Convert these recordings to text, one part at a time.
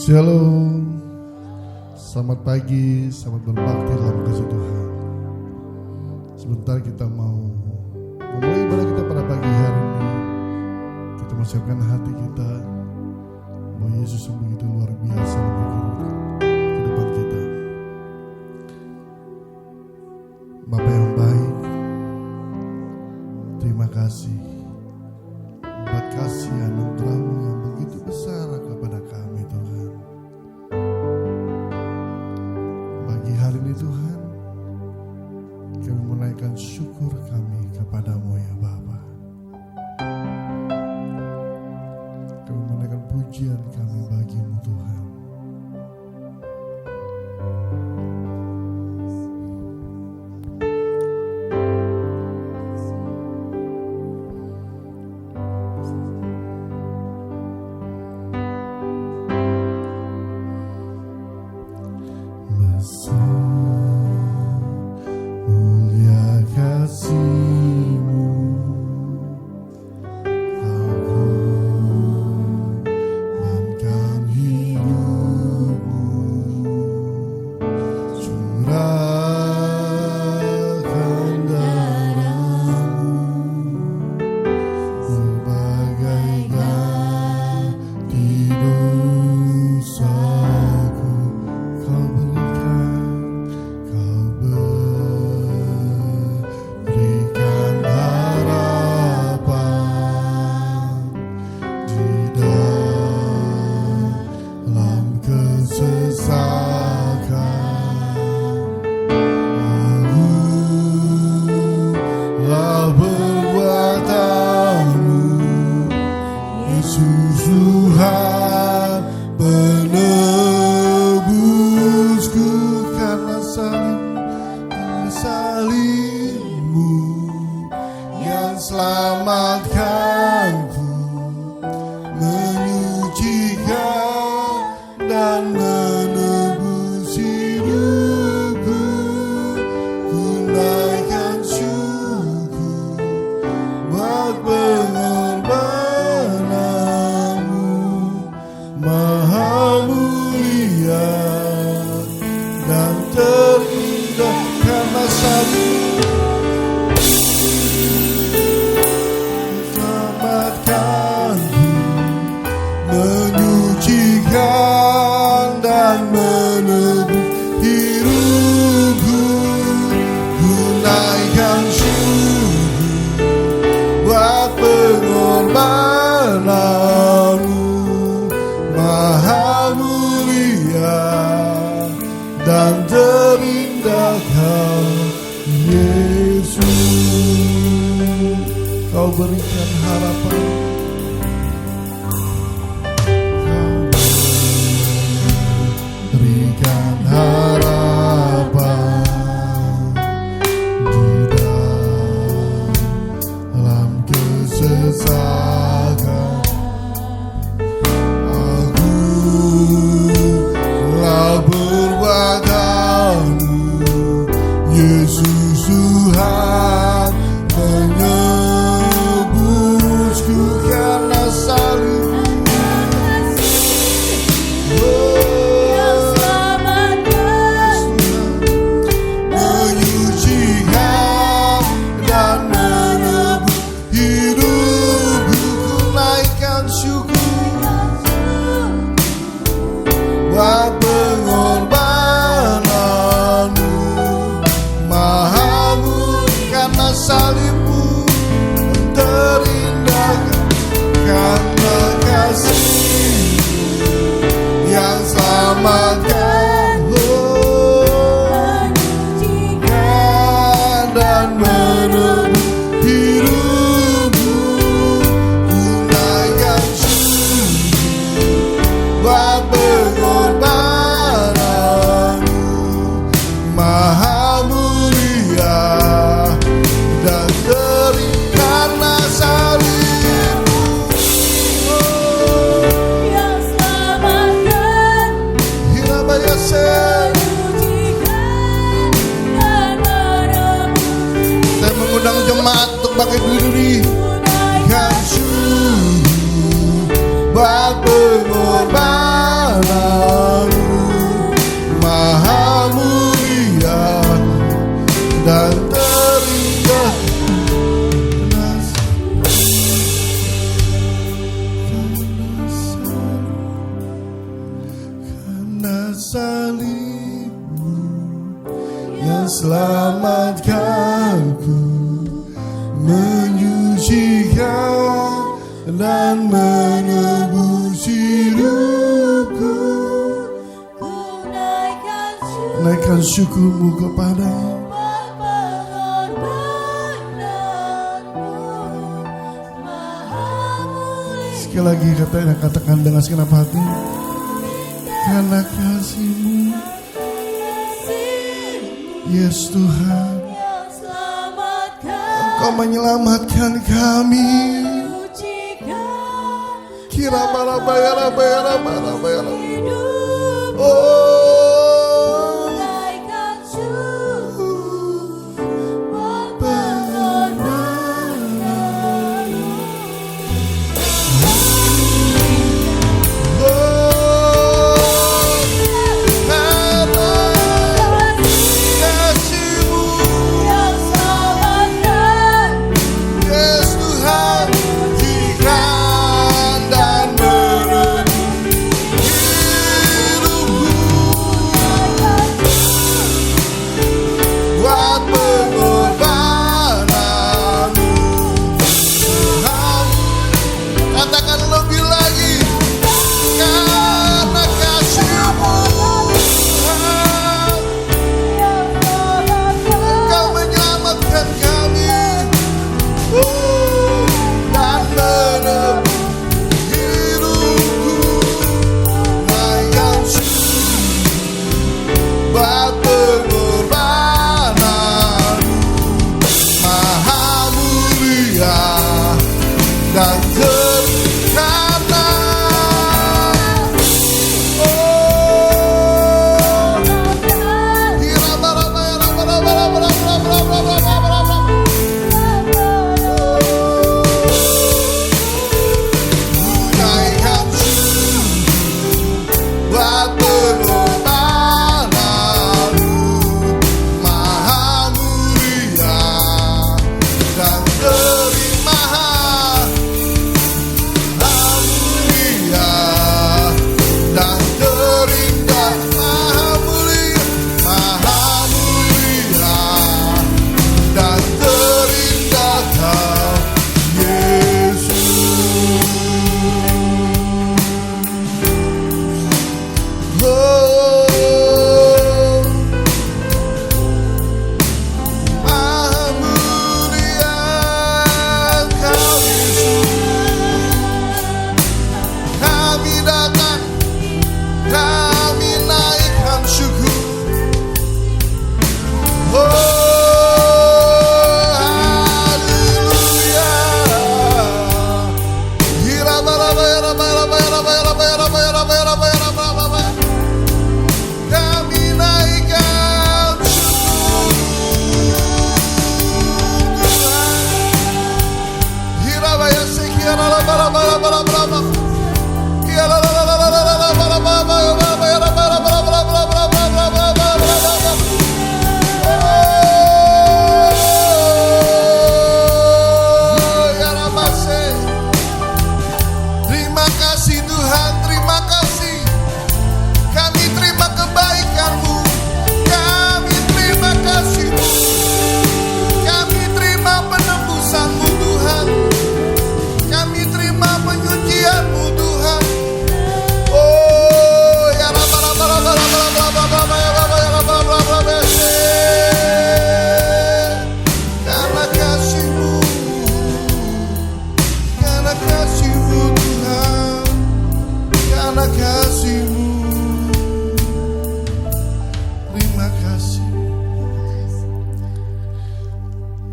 Shalom. Selamat pagi, selamat berbakti dalam kasih Tuhan. Sebentar kita mau memulai ibadah kita pada pagi hari ini. Kita mempersiapkan hati kita bahwa Yesus yang begitu luar biasa bagi kehidupan kita. Bapa yang baik, terima kasih buat kasih anugerah-Mu yang begitu besar kepada kami Tuhan. Pagi hari ini Tuhan, kami menaikkan syukur kami kepada-Mu ya Bapa. Kami menaikkan pujian kami bagi-Mu Tuhan. dan terindah. Karena salibmu yang selamatkanku, menyucikan dan menebus hidupku. Naikkan syukurmu kepada-Nya. Sekali lagi katakan dengan segenap hati. Karena kasih-Mu, yes Tuhan, Engkau menyelamatkan kami. Kira bara bayara. Oh,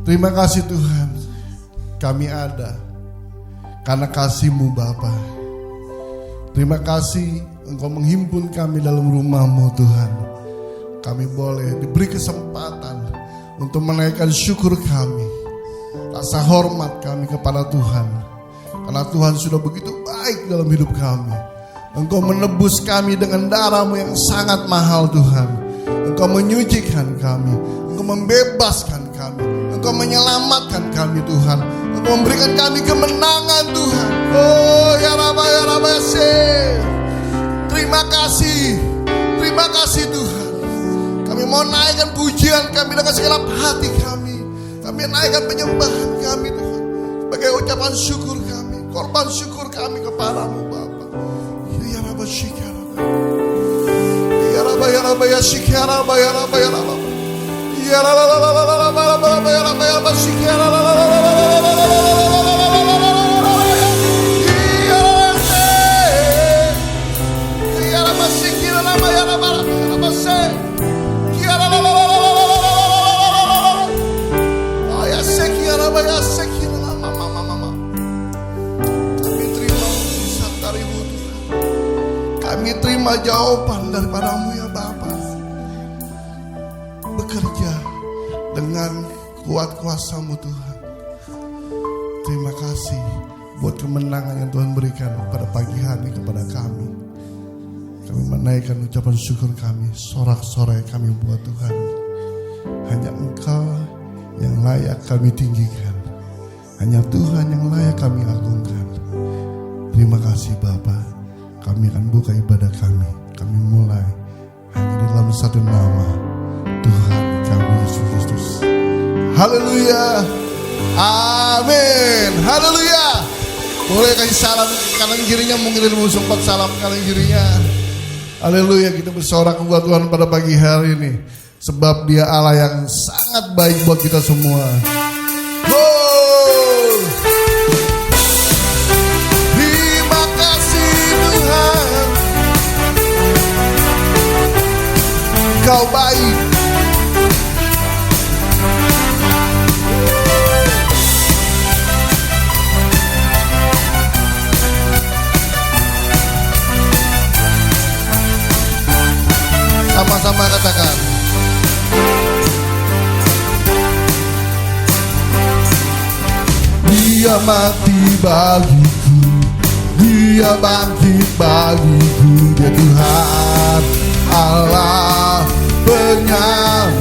terima kasih Tuhan, kami ada karena kasih-Mu Bapa. Terima kasih Engkau menghimpun kami dalam rumah-Mu Tuhan. Kami boleh diberi kesempatan untuk menaikkan syukur kami, rasa hormat kami kepada Tuhan. Karena Tuhan sudah begitu baik dalam hidup kami. Engkau menebus kami dengan darah-Mu yang sangat mahal Tuhan. Engkau menyucikan kami. Engkau membebaskan kami, Engkau menyelamatkan kami Tuhan, Engkau memberikan kami kemenangan Tuhan. Oh ya Rabba ya Rabba ya. Terima kasih Tuhan. Kami mau naikkan pujian kami dengan segala hati kami. Kami naikkan penyembahan kami Tuhan, sebagai ucapan syukur kami, korban syukur kami kepadamu Bapa. Ya Rabba Shikara, ya Rabba ya Rabba ya Shikara, ya Rabba ya Rabba, ya Rabba ya Rabba ya Rabba Shikara. Kami terima jawaban daripadamu ya Bapa. Bekerja dengan kuat kuasa-Mu Tuhan. Terima kasih buat kemenangan yang Tuhan berikan pada pagi hari kepada kami. Kami menaikkan ucapan syukur kami, sorak-sorai kami buat Tuhan. Hanya Engkau yang layak kami tinggikan. Hanya Tuhan yang layak kami agungkan. Terima kasih Bapa. Kami akan buka ibadah kami. Kami mulai hanya di dalam satu nama, Tuhan kami Yesus Kristus. Haleluya. Amin. Haleluya. Boleh kasih salam kanan kirinya, mungkin ilmu sempat salam kanan kirinya. Haleluya. Kita bersorak buat Tuhan pada pagi hari ini, sebab Dia Allah yang sangat baik buat kita semua. Kau baik. Sama-sama katakan. Dia mati bagiku, Dia bangkit bagiku, Dia Tuhan Allah penyamaku.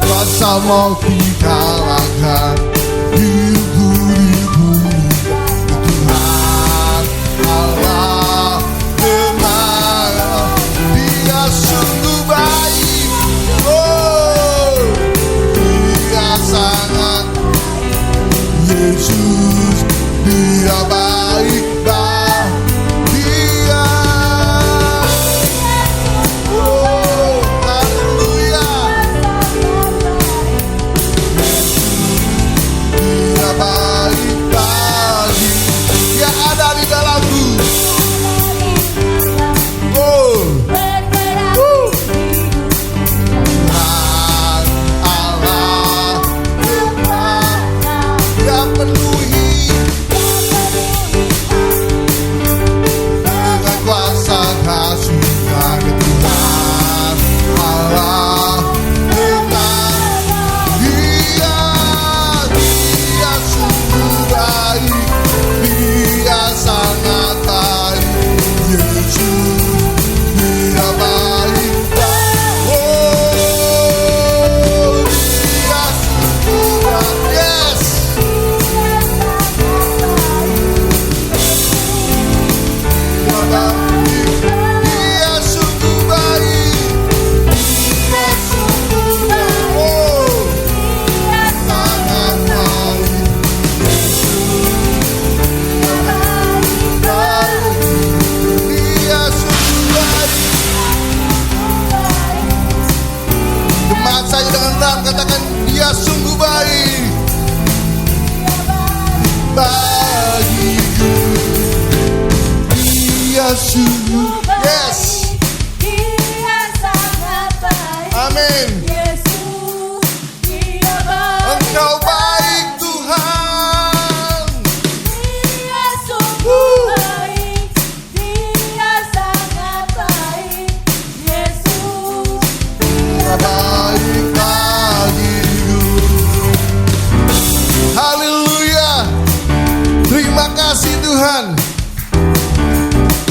Kuasa mau dikalahkan diriku di bumi. Tuhan Allah benar, Dia sungguh baik. Oh, Dia sangat Yesus, Dia baik. Yes. Dia sangat baik. Amin. Yesus, Dia baik. Engkau baik Tuhan. Dia sungguh baik. Dia sangat baik. Yesus, Dia baik bagiku. Haleluya. Terima kasih Tuhan.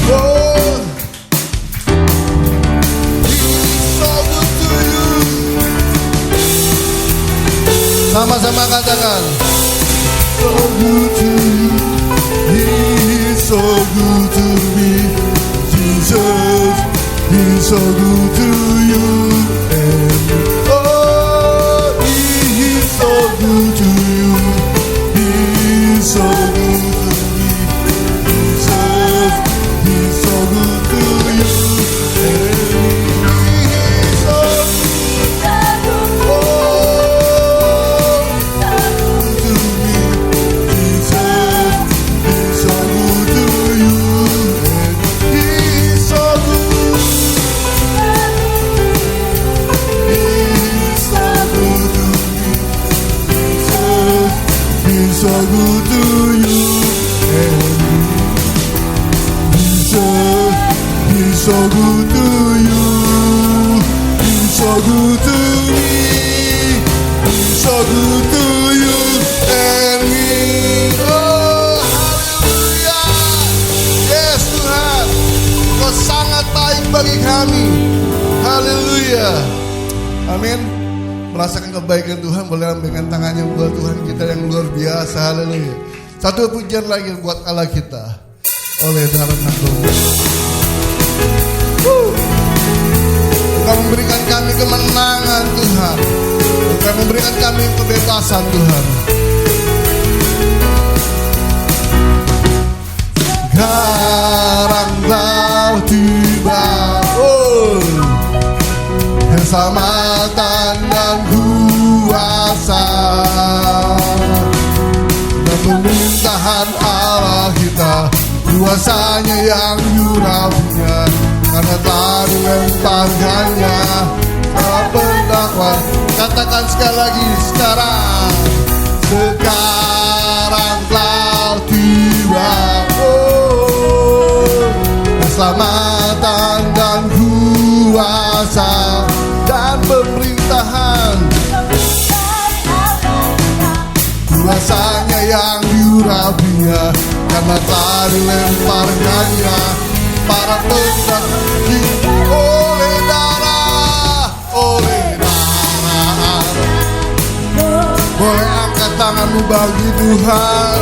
Oh, He's so good to you. Sama-sama katakan. So good to you. He is so good to me. Jesus, He's so good to you. And oh, He is so good to you. He is so good to me. Jesus, He's so good to you. And He is so so good to you, and Jesus, He's so good to you. He's so good to me. He's so good to you and me. Oh, haleluya. Yes Tuhan, Kau sangat baik bagi kami. Haleluya. Amin. Merasakan kebaikan Tuhan, boleh lambaikan tangannya buat Tuhan kita yang luar biasa. Haleluya. Satu pujian lagi buat Allah kita. Oleh darah Nagong. Engkau memberikan kami kemenangan Tuhan. Engkau memberikan kami kebebasan Tuhan. Sekarang Kau tiba, keselamatan dan kuasa dan pemerintahan Allah kita, kuasanya yang yurafinya, karena telah dilemparkannya salah pendakwa. Katakan sekali lagi, sekarang Kau tiba, keselamatan dan kuasa dan pemerintahan, kuasanya yang diurapinya, karena telah dilemparkannya para pendakwa oleh darah. Boleh angkat tanganmu bagi Tuhan.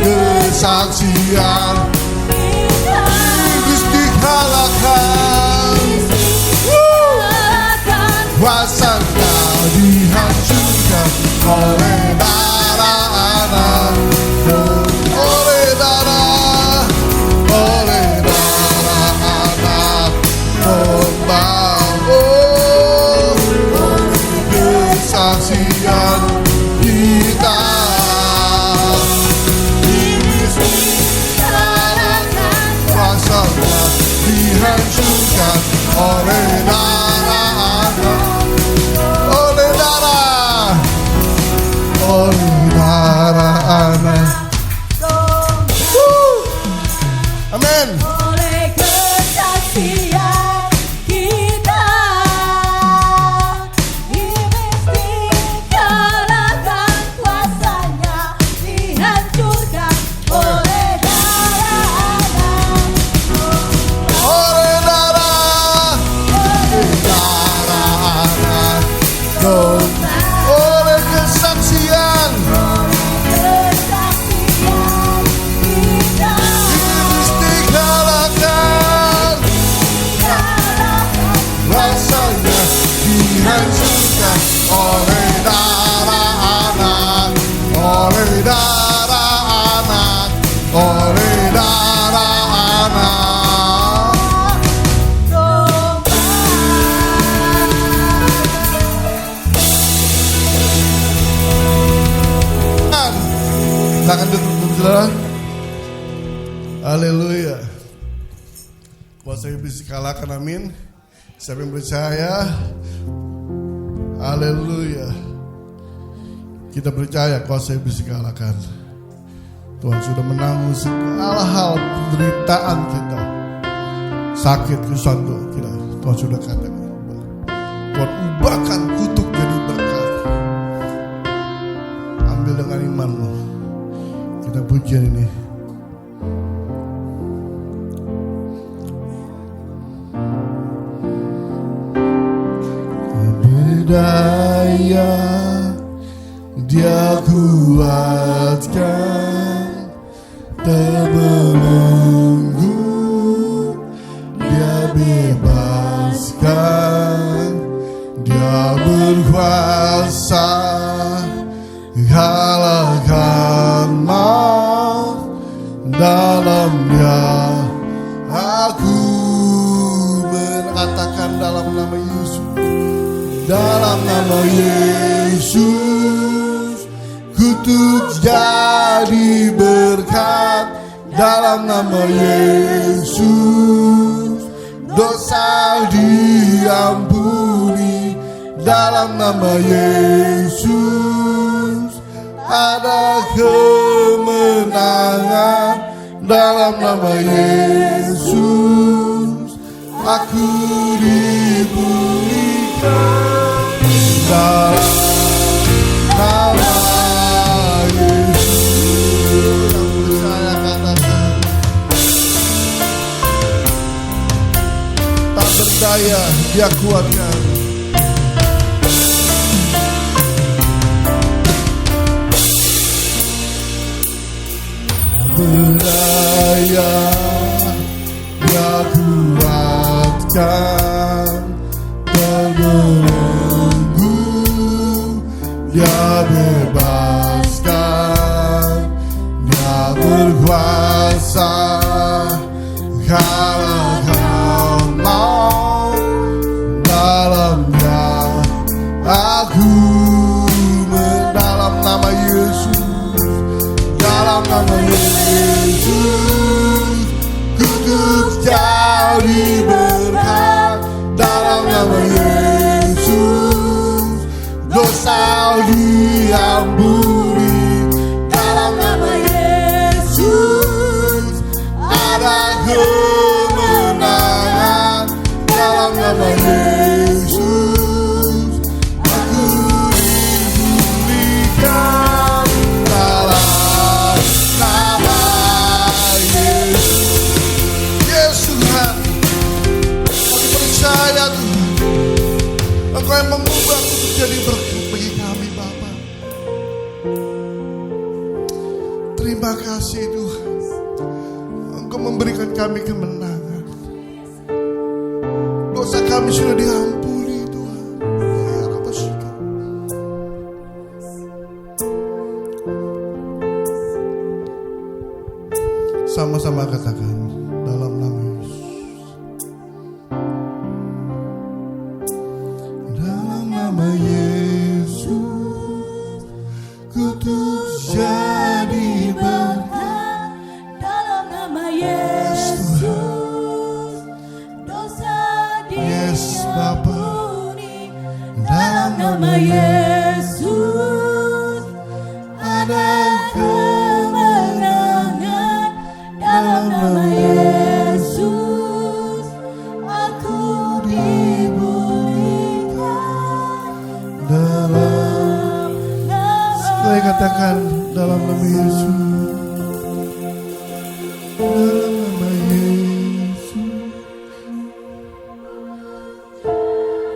Kesaksian kuasanya dihancurkan oleh darah anak, oleh darah anak domba. Kesaksian kita kuasanya dihancurkan oleh darah anak, oleh darah anak. Amin. Oleh kesaksian kita, iblis dikalahkan, kuasanya dihancurkan oleh darah anak, Oleh darah anak domba. Oleh kesaksian kita, iblis dikalahkan, rasanya dihancurkan oleh darah anak, oleh darah anak, oleh darah anak. Silakan duduk saudara. Haleluya. Kuasa iblis dikalahkan, amin. Siapa yang percaya? Haleluya. Kita percaya kuasa iblis dikalahkan. Tuhan sudah menanggung segala hal penderitaan kita, sakit, kesusahan kita. Tuhan sudah katakan, Tuhan ubahkan kutuk jadi berkat. Ambil dengan imanmu. Kita pujian ini. Berdaya Dia kuatkan, terbelenggu, Dia bebaskan, Dia berkuasa, kalahkan maut, dalam-Nya aku mengatakan dalam nama Yesus, dalam nama Yesus, kutuk jadi berkat, dalam nama Yesus, dosa diampuni, dalam nama Yesus, ada kemenangan, dalam nama Yesus, aku dipulihkan, dalam nama Yesus. Yang percaya katakan, tak berdaya Dia kuatkan. Berdaya Dia kuatkan, terbelenggu, Dia bebaskan, Dia berkuasa, kalahkan maut, dalam-Nya aku dalam nama Yesus, dalam nama Yesus, kutuk jadi berkat, dalam nama Yesus, dosa diampuni, dalam nama Yesus, ada kemenangan, dalam nama Yesus, aku dipulihkan, dalam nama Yesus. Yesus Tuhan, kami percaya Tuhan, Engkau yang mengubah untuk jadi berkat bagi kami Bapa. Terima kasih Tuhan, Engkau memberikan kami kemenangan. Dosa kami sudah diampuni Tuhan. Ya Rabbah syukur. Sama-sama katakan dalam nama Yesus. Dalam nama Yesus, kutuk jadi berkat, dalam nama Yesus, dosa Yes, Bapa. diampuni, dalam nama Yesus, ada kemenangan, dalam nama Yesus, aku dipulihkan, dalam Sekali katakan dalam nama Yesus, dalam nama Yesus.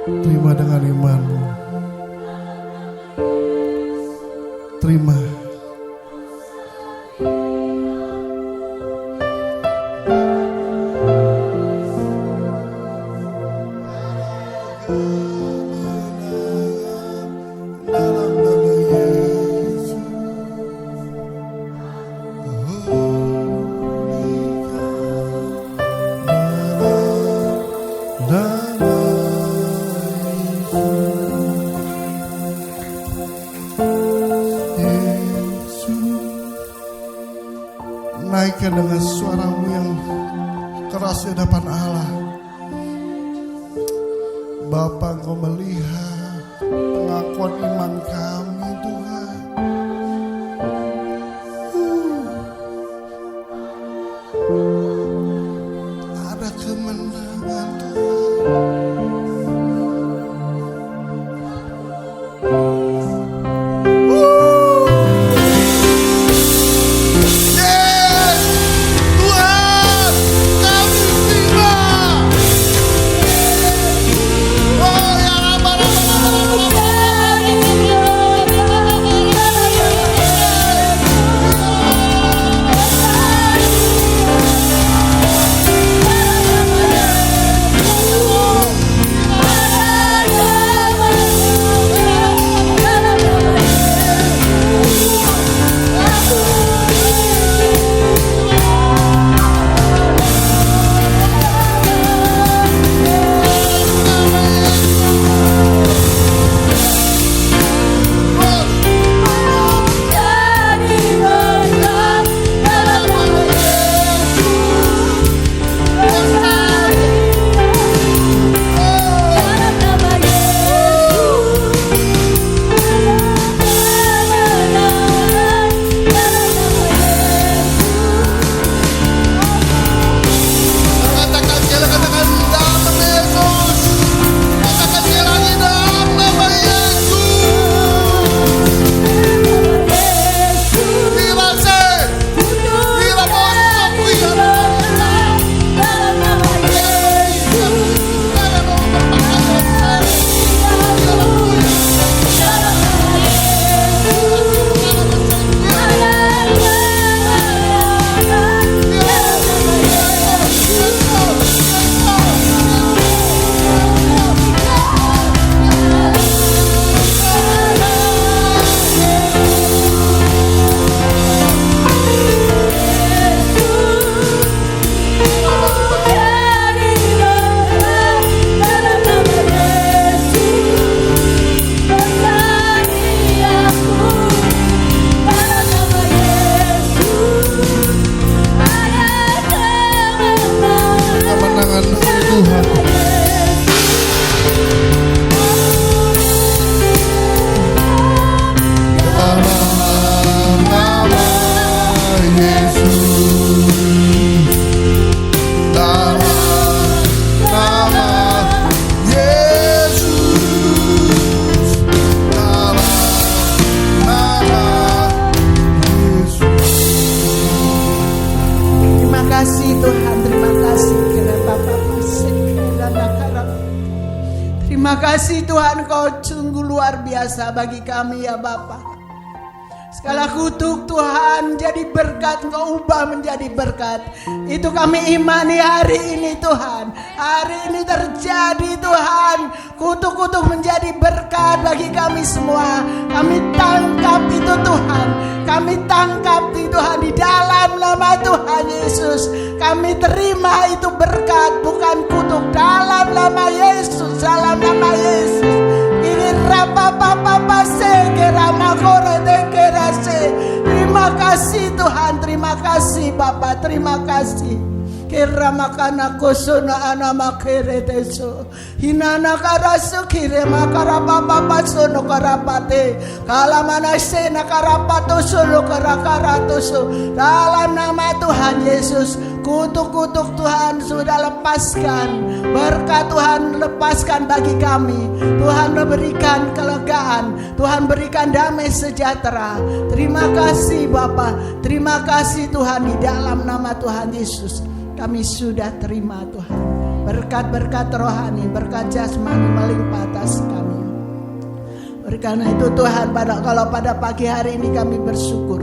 Terima dengan imanmu. Terima. Dalam nama Yesus. Naikkan dengan suaramu yang keras di hadapan Allah. Bapa, Engkau melihat pengakuan iman kami Tuhan. Ada kemenangan Tuhan. Tuhan, Kau sungguh luar biasa bagi kami ya Bapa. Segala kutuk Tuhan jadi berkat, Engkau ubah menjadi berkat. Itu kami imani hari ini Tuhan. Hari ini terjadi Tuhan. Kutuk-kutuk menjadi berkat bagi kami semua. Kami tangkap itu Tuhan. Kami tangkap itu Tuhan di dalam nama Tuhan Yesus. Kami terima itu berkat, bukan kutuk, dalam nama Yesus. Dalam nama Yesus. Terima kasih Tuhan, terima kasih Bapa, terima kasih. Kira makana kosono anama kereteso hinana karasu kire makara papa sono karapate kalamana sena karapato sono karakaratoso. Dalam nama Tuhan Yesus, kutuk-kutuk Tuhan sudah lepaskan, berkat Tuhan lepaskan bagi kami. Tuhan memberikan kelegaan, Tuhan berikan damai sejahtera. Terima kasih Bapa, terima kasih Tuhan, di dalam nama Tuhan Yesus. Kami sudah terima Tuhan berkat-berkat rohani, berkat jasmani melimpah atas kami. Oleh karena itu Tuhan, kalau pada pagi hari ini kami bersyukur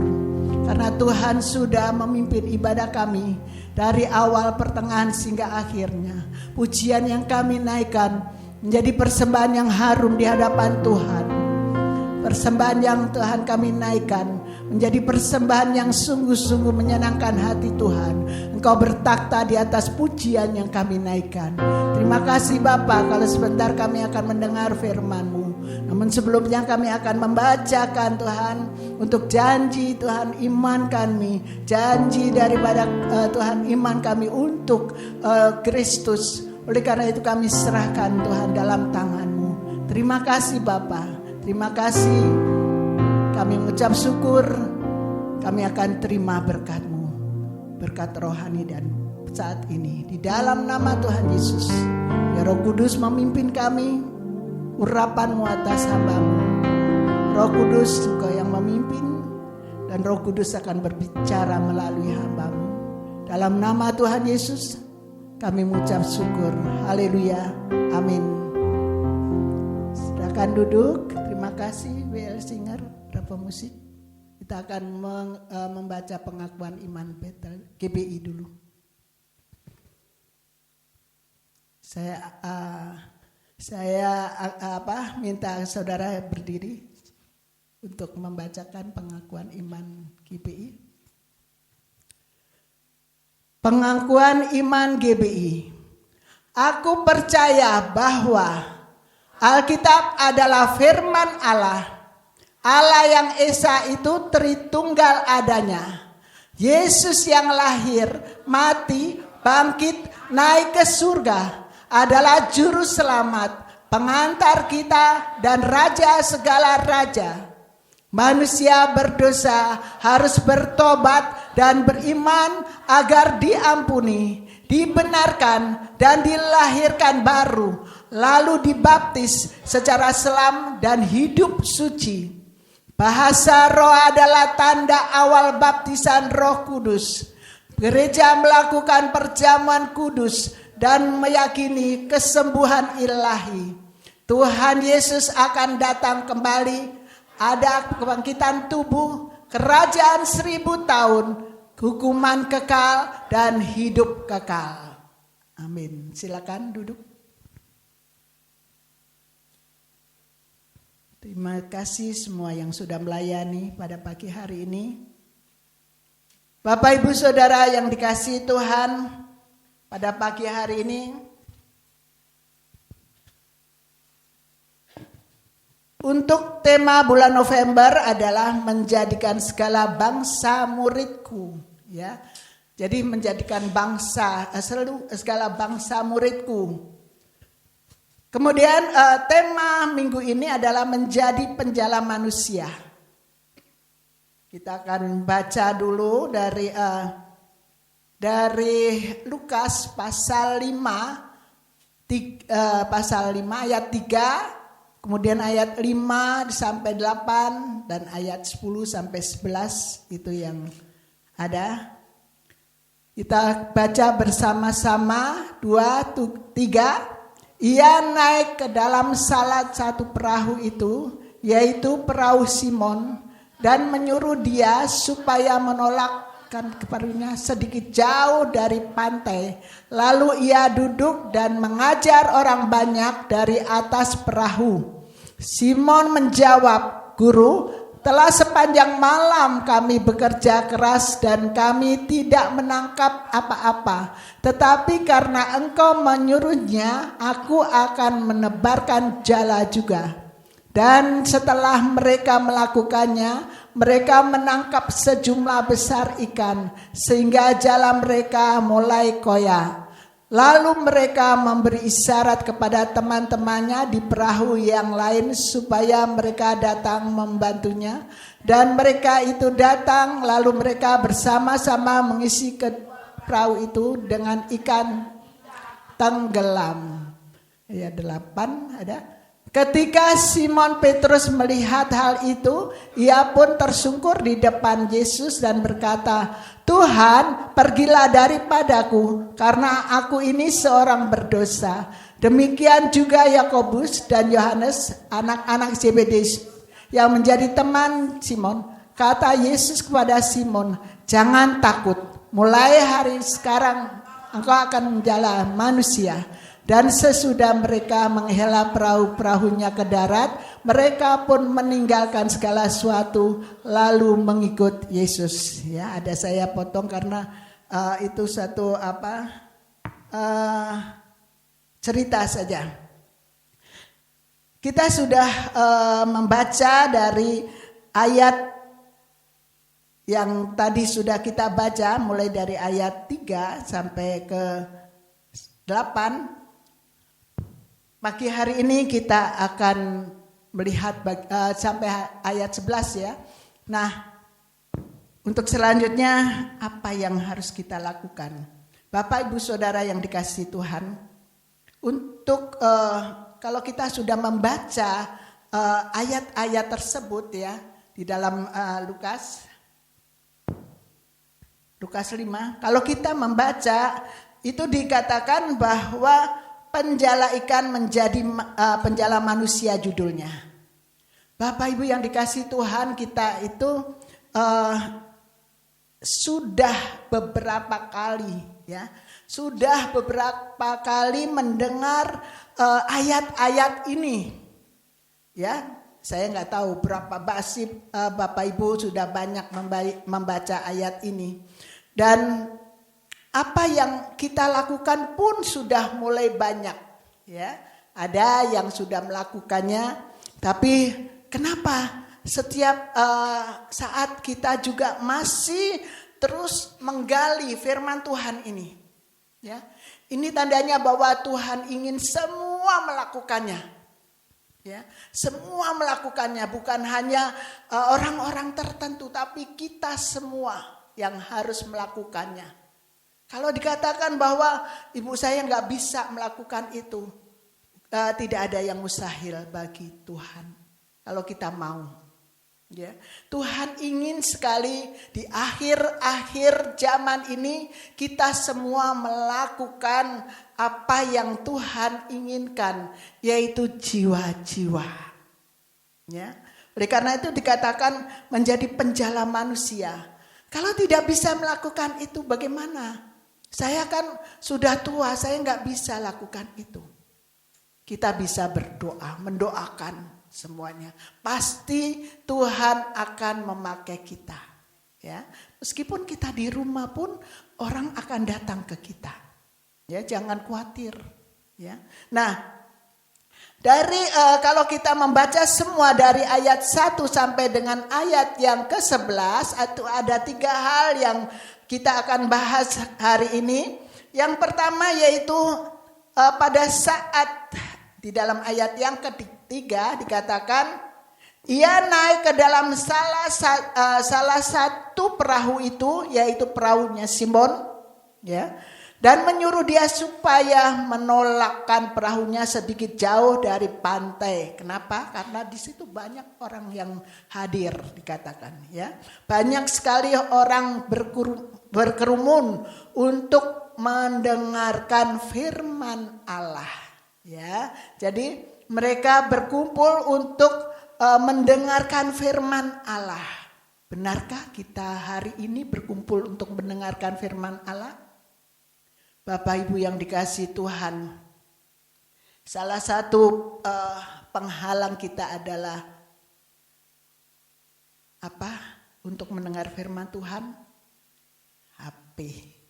karena Tuhan sudah memimpin ibadah kami dari awal, pertengahan hingga akhirnya. Pujian yang kami naikkan menjadi persembahan yang harum di hadapan Tuhan. Persembahan yang Tuhan kami naikkan menjadi persembahan yang sungguh-sungguh menyenangkan hati Tuhan. Engkau bertakhta di atas pujian yang kami naikkan. Terima kasih Bapa, kalau sebentar kami akan mendengar firman-Mu. Namun sebelumnya kami akan membacakan Tuhan untuk janji Tuhan iman kami. Janji daripada Tuhan iman kami untuk Kristus. Oleh karena itu kami serahkan Tuhan dalam tangan-Mu. Terima kasih Bapa. Terima kasih, kami mengucap syukur, kami akan terima berkat-Mu, berkat rohani dan saat ini. Di dalam nama Tuhan Yesus, ya Roh Kudus memimpin kami, urapan-Mu atas hamba-Mu. Roh Kudus Engkau yang memimpin, dan Roh Kudus akan berbicara melalui hamba-Mu. Dalam nama Tuhan Yesus, kami mengucap syukur, haleluya, amin. Silakan duduk. Terima kasih WL Singer, berapa musik. Kita akan membaca pengakuan iman Betel GBI dulu. Saya minta saudara berdiri untuk membacakan pengakuan iman GBI. Pengakuan iman GBI. Aku percaya bahwa Alkitab adalah firman Allah. Allah yang Esa itu Tritunggal adanya. Yesus yang lahir, mati, bangkit, naik ke surga adalah juru selamat, pengantar kita dan raja segala raja. Manusia berdosa harus bertobat dan beriman agar diampuni, dibenarkan dan dilahirkan baru, lalu dibaptis secara selam dan hidup suci. Bahasa roh adalah tanda awal baptisan Roh Kudus. Gereja melakukan perjamuan kudus dan meyakini kesembuhan ilahi. Tuhan Yesus akan datang kembali. Ada kebangkitan tubuh, kerajaan 1000 tahun, hukuman kekal dan hidup kekal. Amin. Silakan duduk. Terima kasih semua yang sudah melayani pada pagi hari ini. Bapak Ibu Saudara yang dikasihi Tuhan, pada pagi hari ini untuk tema bulan November adalah menjadikan segala bangsa muridku, ya. Jadi menjadikan segala bangsa muridku. Kemudian tema minggu ini adalah menjadi penjala manusia. Kita akan baca dulu dari Lukas pasal 5 ayat 3, kemudian ayat 5 sampai 8 dan ayat 10 sampai 11 itu yang ada. Kita baca bersama-sama 2, 3. ia naik ke dalam salah satu perahu itu, yaitu perahu Simon, dan menyuruh dia supaya menolakkan perahunya sedikit jauh dari pantai. Lalu ia duduk dan mengajar orang banyak dari atas perahu. Simon menjawab, "Guru, telah sepanjang malam kami bekerja keras dan kami tidak menangkap apa-apa. Tetapi karena engkau menyuruhnya, aku akan menebarkan jala juga." Dan setelah mereka melakukannya, mereka menangkap sejumlah besar ikan, sehingga jala mereka mulai koyak. Lalu mereka memberi isyarat kepada teman-temannya di perahu yang lain supaya mereka datang membantunya. Dan mereka itu datang, lalu mereka bersama-sama mengisi ke perahu itu dengan ikan tenggelam. Ya 8 ada. Ketika Simon Petrus melihat hal itu, ia pun tersungkur di depan Yesus dan berkata, "Tuhan, pergilah daripadaku, karena aku ini seorang berdosa." Demikian juga Yakobus dan Yohanes, anak-anak Zebedeus, yang menjadi teman Simon. Kata Yesus kepada Simon, "Jangan takut, mulai hari sekarang engkau akan menjala manusia." Dan sesudah mereka menghela perahu-perahunya ke darat, mereka pun meninggalkan segala sesuatu lalu mengikut Yesus. Ya, ada saya potong karena itu satu cerita saja. Kita sudah membaca dari ayat yang tadi sudah kita baca, mulai dari ayat 3 sampai ke 8. Pagi hari ini kita akan melihat sampai ayat 11 ya. Nah, untuk selanjutnya apa yang harus kita lakukan? Bapak, Ibu, Saudara yang dikasihi Tuhan, untuk kalau kita sudah membaca ayat-ayat tersebut ya di dalam Lukas 5, kalau kita membaca itu dikatakan bahwa penjala ikan menjadi penjala manusia judulnya. Bapak Ibu yang dikasihi Tuhan, kita itu sudah beberapa kali mendengar ayat-ayat ini. Ya, saya nggak tahu berapa basib Bapak Ibu sudah banyak membaca ayat ini. Dan apa yang kita lakukan pun sudah mulai banyak, ya. Ada yang sudah melakukannya, tapi kenapa setiap saat kita juga masih terus menggali firman Tuhan ini, ya? Ini tandanya bahwa Tuhan ingin semua melakukannya, ya. Semua melakukannya, bukan hanya orang-orang tertentu, tapi kita semua yang harus melakukannya. Kalau dikatakan bahwa ibu saya nggak bisa melakukan itu, tidak ada yang mustahil bagi Tuhan. Kalau kita mau, ya, Tuhan ingin sekali di akhir-akhir zaman ini kita semua melakukan apa yang Tuhan inginkan, yaitu jiwa-jiwa. Ya, oleh karena itu dikatakan menjadi penjala manusia. Kalau tidak bisa melakukan itu, bagaimana? Saya kan sudah tua, saya nggak bisa lakukan itu. Kita bisa berdoa, mendoakan semuanya. Pasti Tuhan akan memakai kita. Ya, meskipun kita di rumah pun orang akan datang ke kita. Ya, jangan khawatir. Ya, nah dari kalau kita membaca semua dari ayat 1 sampai dengan ayat yang ke-11, itu ada 3 hal yang kita akan bahas hari ini. Yang pertama yaitu pada saat di dalam ayat yang ketiga dikatakan ia naik ke dalam salah satu perahu itu, yaitu perahunya Simon, ya, dan menyuruh dia supaya menolakkan perahunya sedikit jauh dari pantai. Kenapa? Karena di situ banyak orang yang hadir, dikatakan, ya. Banyak sekali orang berkerumun untuk mendengarkan firman Allah. Ya, jadi mereka berkumpul untuk mendengarkan firman Allah. Benarkah kita hari ini berkumpul untuk mendengarkan firman Allah? Bapak Ibu yang dikasihi Tuhan, salah satu penghalang kita adalah apa? Untuk mendengar firman Tuhan? HP,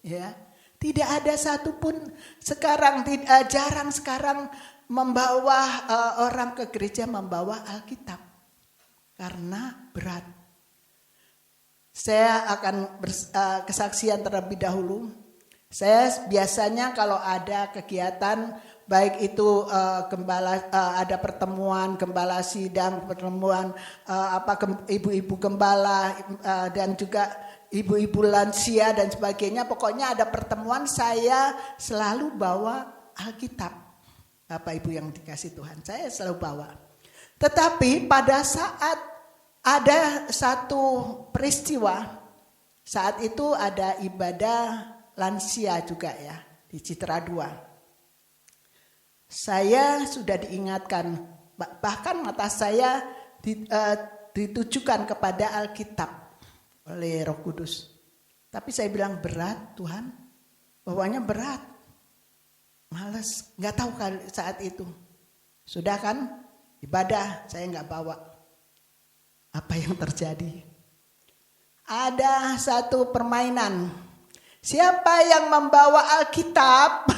ya. Tidak ada satupun sekarang, jarang sekarang membawa orang ke gereja membawa Alkitab karena berat. Saya akan kesaksian terlebih dahulu. Saya biasanya kalau ada kegiatan baik itu ada pertemuan gembala sidang, pertemuan ibu-ibu gembala dan juga ibu-ibu lansia dan sebagainya, pokoknya ada pertemuan saya selalu bawa Alkitab. Bapak Ibu yang dikasih Tuhan, saya selalu bawa. Tetapi pada saat ada satu peristiwa, saat itu ada ibadah lansia juga ya di Citra 2. Saya sudah diingatkan, bahkan mata saya ditujukan kepada Alkitab oleh Roh Kudus. Tapi saya bilang berat Tuhan, bawanya berat. Males, gak tahu kali saat itu. Sudah kan ibadah saya gak bawa. Apa yang terjadi? Ada satu permainan. Siapa yang membawa Alkitab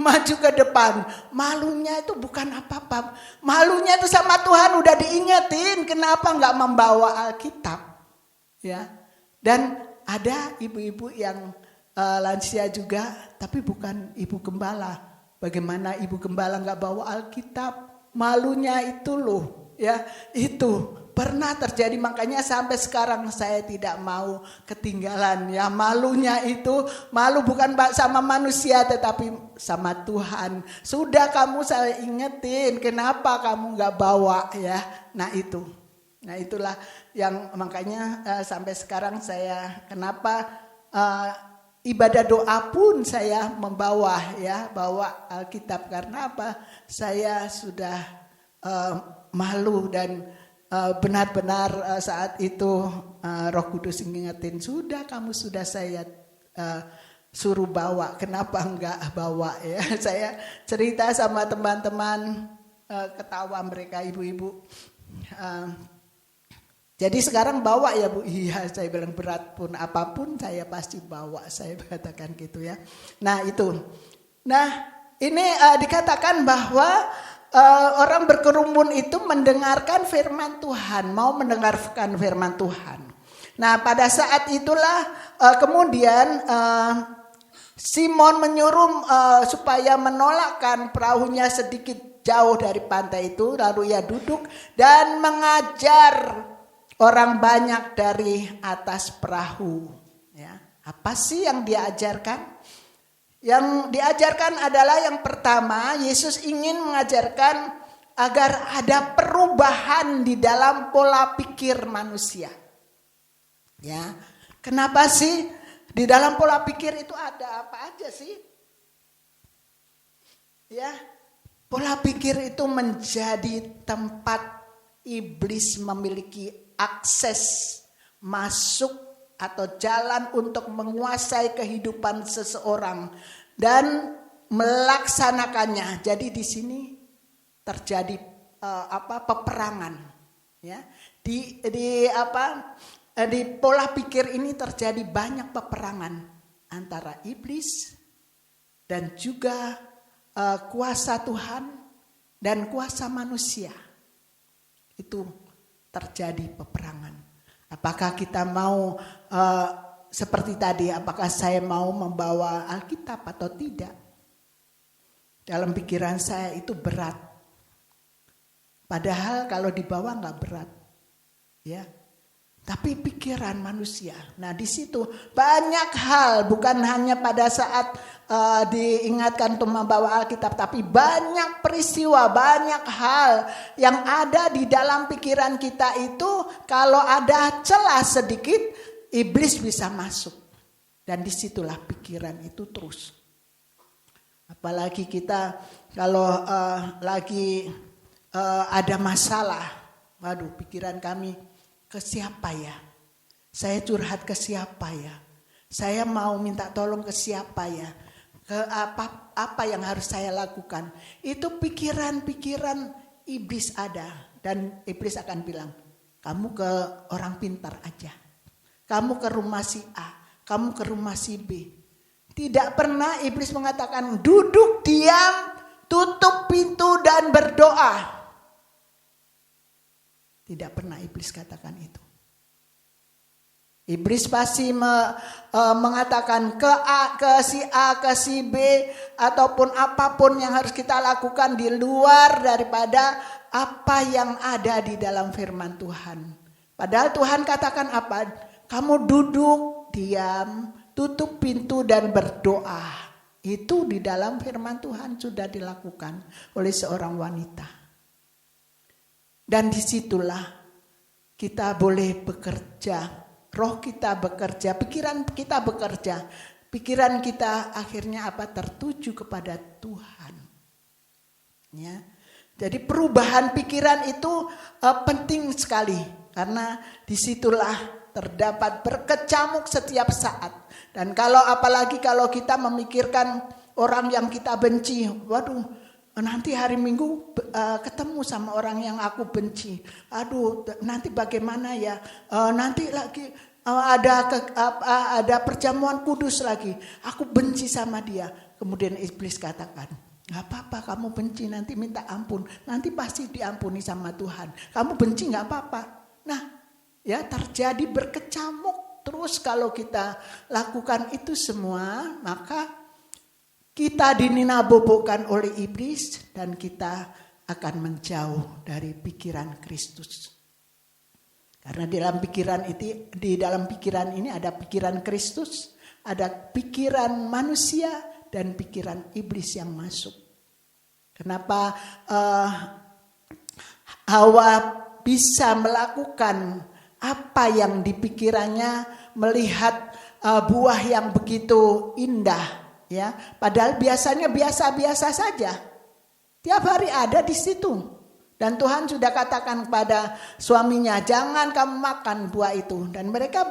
maju ke depan. Malunya itu bukan apa-apa. Malunya itu sama Tuhan udah diingetin. Kenapa gak membawa Alkitab? Ya, dan ada ibu-ibu yang lansia juga, tapi bukan ibu gembala. Bagaimana ibu gembala nggak bawa Alkitab? Malunya itu loh, ya itu pernah terjadi. Makanya sampai sekarang saya tidak mau ketinggalan. Ya malunya itu malu bukan sama manusia, tetapi sama Tuhan. Sudah kamu saya ingetin, kenapa kamu nggak bawa ya? Nah itu. Nah itulah yang makanya sampai sekarang saya kenapa ibadah doa pun saya membawa ya, bawa Alkitab karena apa? Saya sudah malu dan benar-benar saat itu Roh Kudus ngingetin, sudah kamu sudah saya suruh bawa, kenapa enggak bawa ya? Saya cerita sama teman-teman, ketawa mereka ibu-ibu. Jadi sekarang bawa ya Bu, iya saya bilang berat pun apapun saya pasti bawa, saya katakan gitu ya. Nah itu, nah ini dikatakan bahwa orang berkerumun itu mendengarkan firman Tuhan, mau mendengarkan firman Tuhan. Nah pada saat itulah kemudian Simon menyuruh supaya menolakkan perahunya sedikit jauh dari pantai itu, lalu ia duduk dan mengajar orang banyak dari atas perahu. Ya, apa sih yang dia ajarkan? Yang diajarkan adalah yang pertama, Yesus ingin mengajarkan agar ada perubahan di dalam pola pikir manusia. Ya, kenapa sih di dalam pola pikir itu ada apa aja sih? Ya, pola pikir itu menjadi tempat iblis memiliki akses masuk atau jalan untuk menguasai kehidupan seseorang dan melaksanakannya. Jadi di sini terjadi peperangan ya. Di pola pikir ini terjadi banyak peperangan antara iblis dan juga kuasa Tuhan dan kuasa manusia. Itu terjadi peperangan. Apakah kita mau seperti tadi, apakah saya mau membawa Alkitab atau tidak? Dalam pikiran saya itu berat. Padahal kalau dibawa nggak berat, ya. Tapi pikiran manusia. Nah di situ banyak hal, bukan hanya pada saat diingatkan untuk membawa Alkitab, tapi banyak peristiwa, banyak hal yang ada di dalam pikiran kita itu. Kalau ada celah sedikit, iblis bisa masuk. Dan disitulah pikiran itu terus. Apalagi kita kalau lagi ada masalah, waduh pikiran kami ke siapa ya? Saya curhat ke siapa ya? Saya mau minta tolong ke siapa ya? Ke apa yang harus saya lakukan? Itu pikiran-pikiran iblis ada, dan iblis akan bilang, kamu ke orang pintar aja. Kamu ke rumah si A, kamu ke rumah si B. Tidak pernah iblis mengatakan duduk diam, tutup pintu dan berdoa. Tidak pernah iblis katakan itu. Iblis pasti mengatakan ke si A, ke si B, ataupun apapun yang harus kita lakukan di luar daripada apa yang ada di dalam firman Tuhan. Padahal Tuhan katakan apa? Kamu duduk diam, tutup pintu dan berdoa. Itu di dalam firman Tuhan sudah dilakukan oleh seorang wanita. Dan disitulah kita boleh bekerja. Roh kita bekerja, pikiran kita bekerja. Pikiran kita akhirnya apa? Tertuju kepada Tuhan. Ya. Jadi perubahan pikiran itu penting sekali. Karena disitulah terdapat berkecamuk setiap saat. Dan apalagi kalau kita memikirkan orang yang kita benci, waduh, nanti hari Minggu ketemu sama orang yang aku benci. Aduh, nanti bagaimana ya? Nanti lagi ada perjamuan kudus lagi. Aku benci sama dia. Kemudian iblis katakan, nggak apa-apa, kamu benci, nanti minta ampun, nanti pasti diampuni sama Tuhan. Kamu benci nggak apa-apa. Nah, ya terjadi berkecamuk. Terus kalau kita lakukan itu semua, maka kita dininabobokan oleh iblis dan kita akan menjauh dari pikiran Kristus. Karena di dalam pikiran ini ada pikiran Kristus, ada pikiran manusia dan pikiran iblis yang masuk. Kenapa Hawa bisa melakukan apa yang dipikirannya, melihat buah yang begitu indah, ya. Padahal biasanya biasa-biasa saja. Tiap hari ada di situ. Dan Tuhan sudah katakan kepada suaminya, jangan kamu makan buah itu. Dan mereka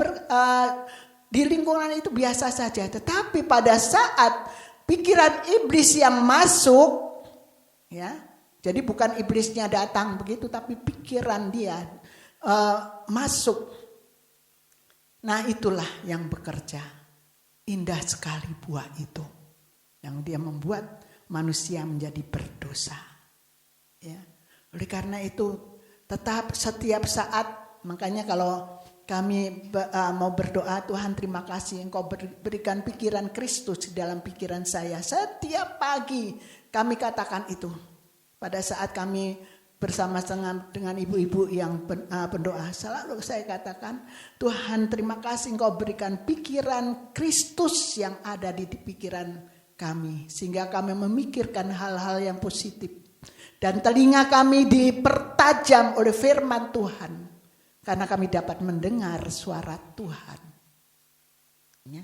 di lingkungan itu biasa saja. Tetapi pada saat pikiran iblis yang masuk, ya. Jadi bukan iblisnya datang begitu, tapi pikiran dia masuk. Nah, itulah yang bekerja. Indah sekali buah itu, yang dia membuat manusia menjadi berdosa. Ya. Oleh karena itu tetap setiap saat, makanya kalau kami mau berdoa, Tuhan terima kasih Engkau berikan pikiran Kristus di dalam pikiran saya. Setiap pagi kami katakan itu. Pada saat kami bersama-sama dengan ibu-ibu yang pendoa, selalu saya katakan, Tuhan terima kasih Engkau berikan pikiran Kristus yang ada di pikiran kami, sehingga kami memikirkan hal-hal yang positif, dan telinga kami dipertajam oleh firman Tuhan, karena kami dapat mendengar suara Tuhan. Ya,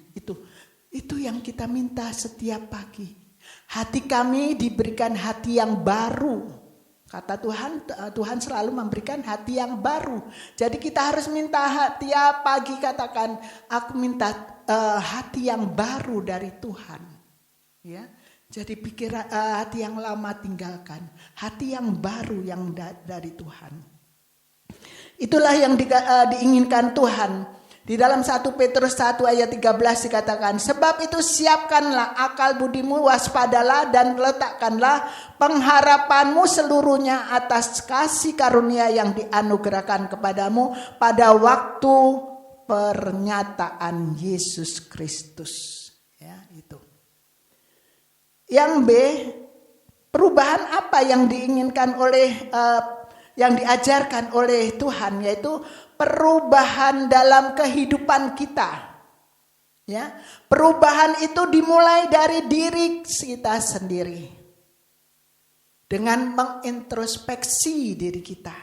itu yang kita minta setiap pagi. Hati kami diberikan hati yang baru. Kata Tuhan selalu memberikan hati yang baru. Jadi kita harus minta tiap pagi, katakan, aku minta hati yang baru dari Tuhan. Ya, jadi hati yang lama tinggalkan, hati yang baru yang dari Tuhan. Itulah yang diinginkan Tuhan. Di dalam 1 Petrus 1 ayat 13 dikatakan, sebab itu siapkanlah akal budimu, waspadalah dan letakkanlah pengharapanmu seluruhnya atas kasih karunia yang dianugerahkan kepadamu pada waktu pernyataan Yesus Kristus. Ya, itu. Yang B, perubahan apa yang diinginkan oleh yang diajarkan oleh Tuhan, yaitu perubahan dalam kehidupan kita. Ya, perubahan itu dimulai dari diri kita sendiri. Dengan mengintrospeksi diri kita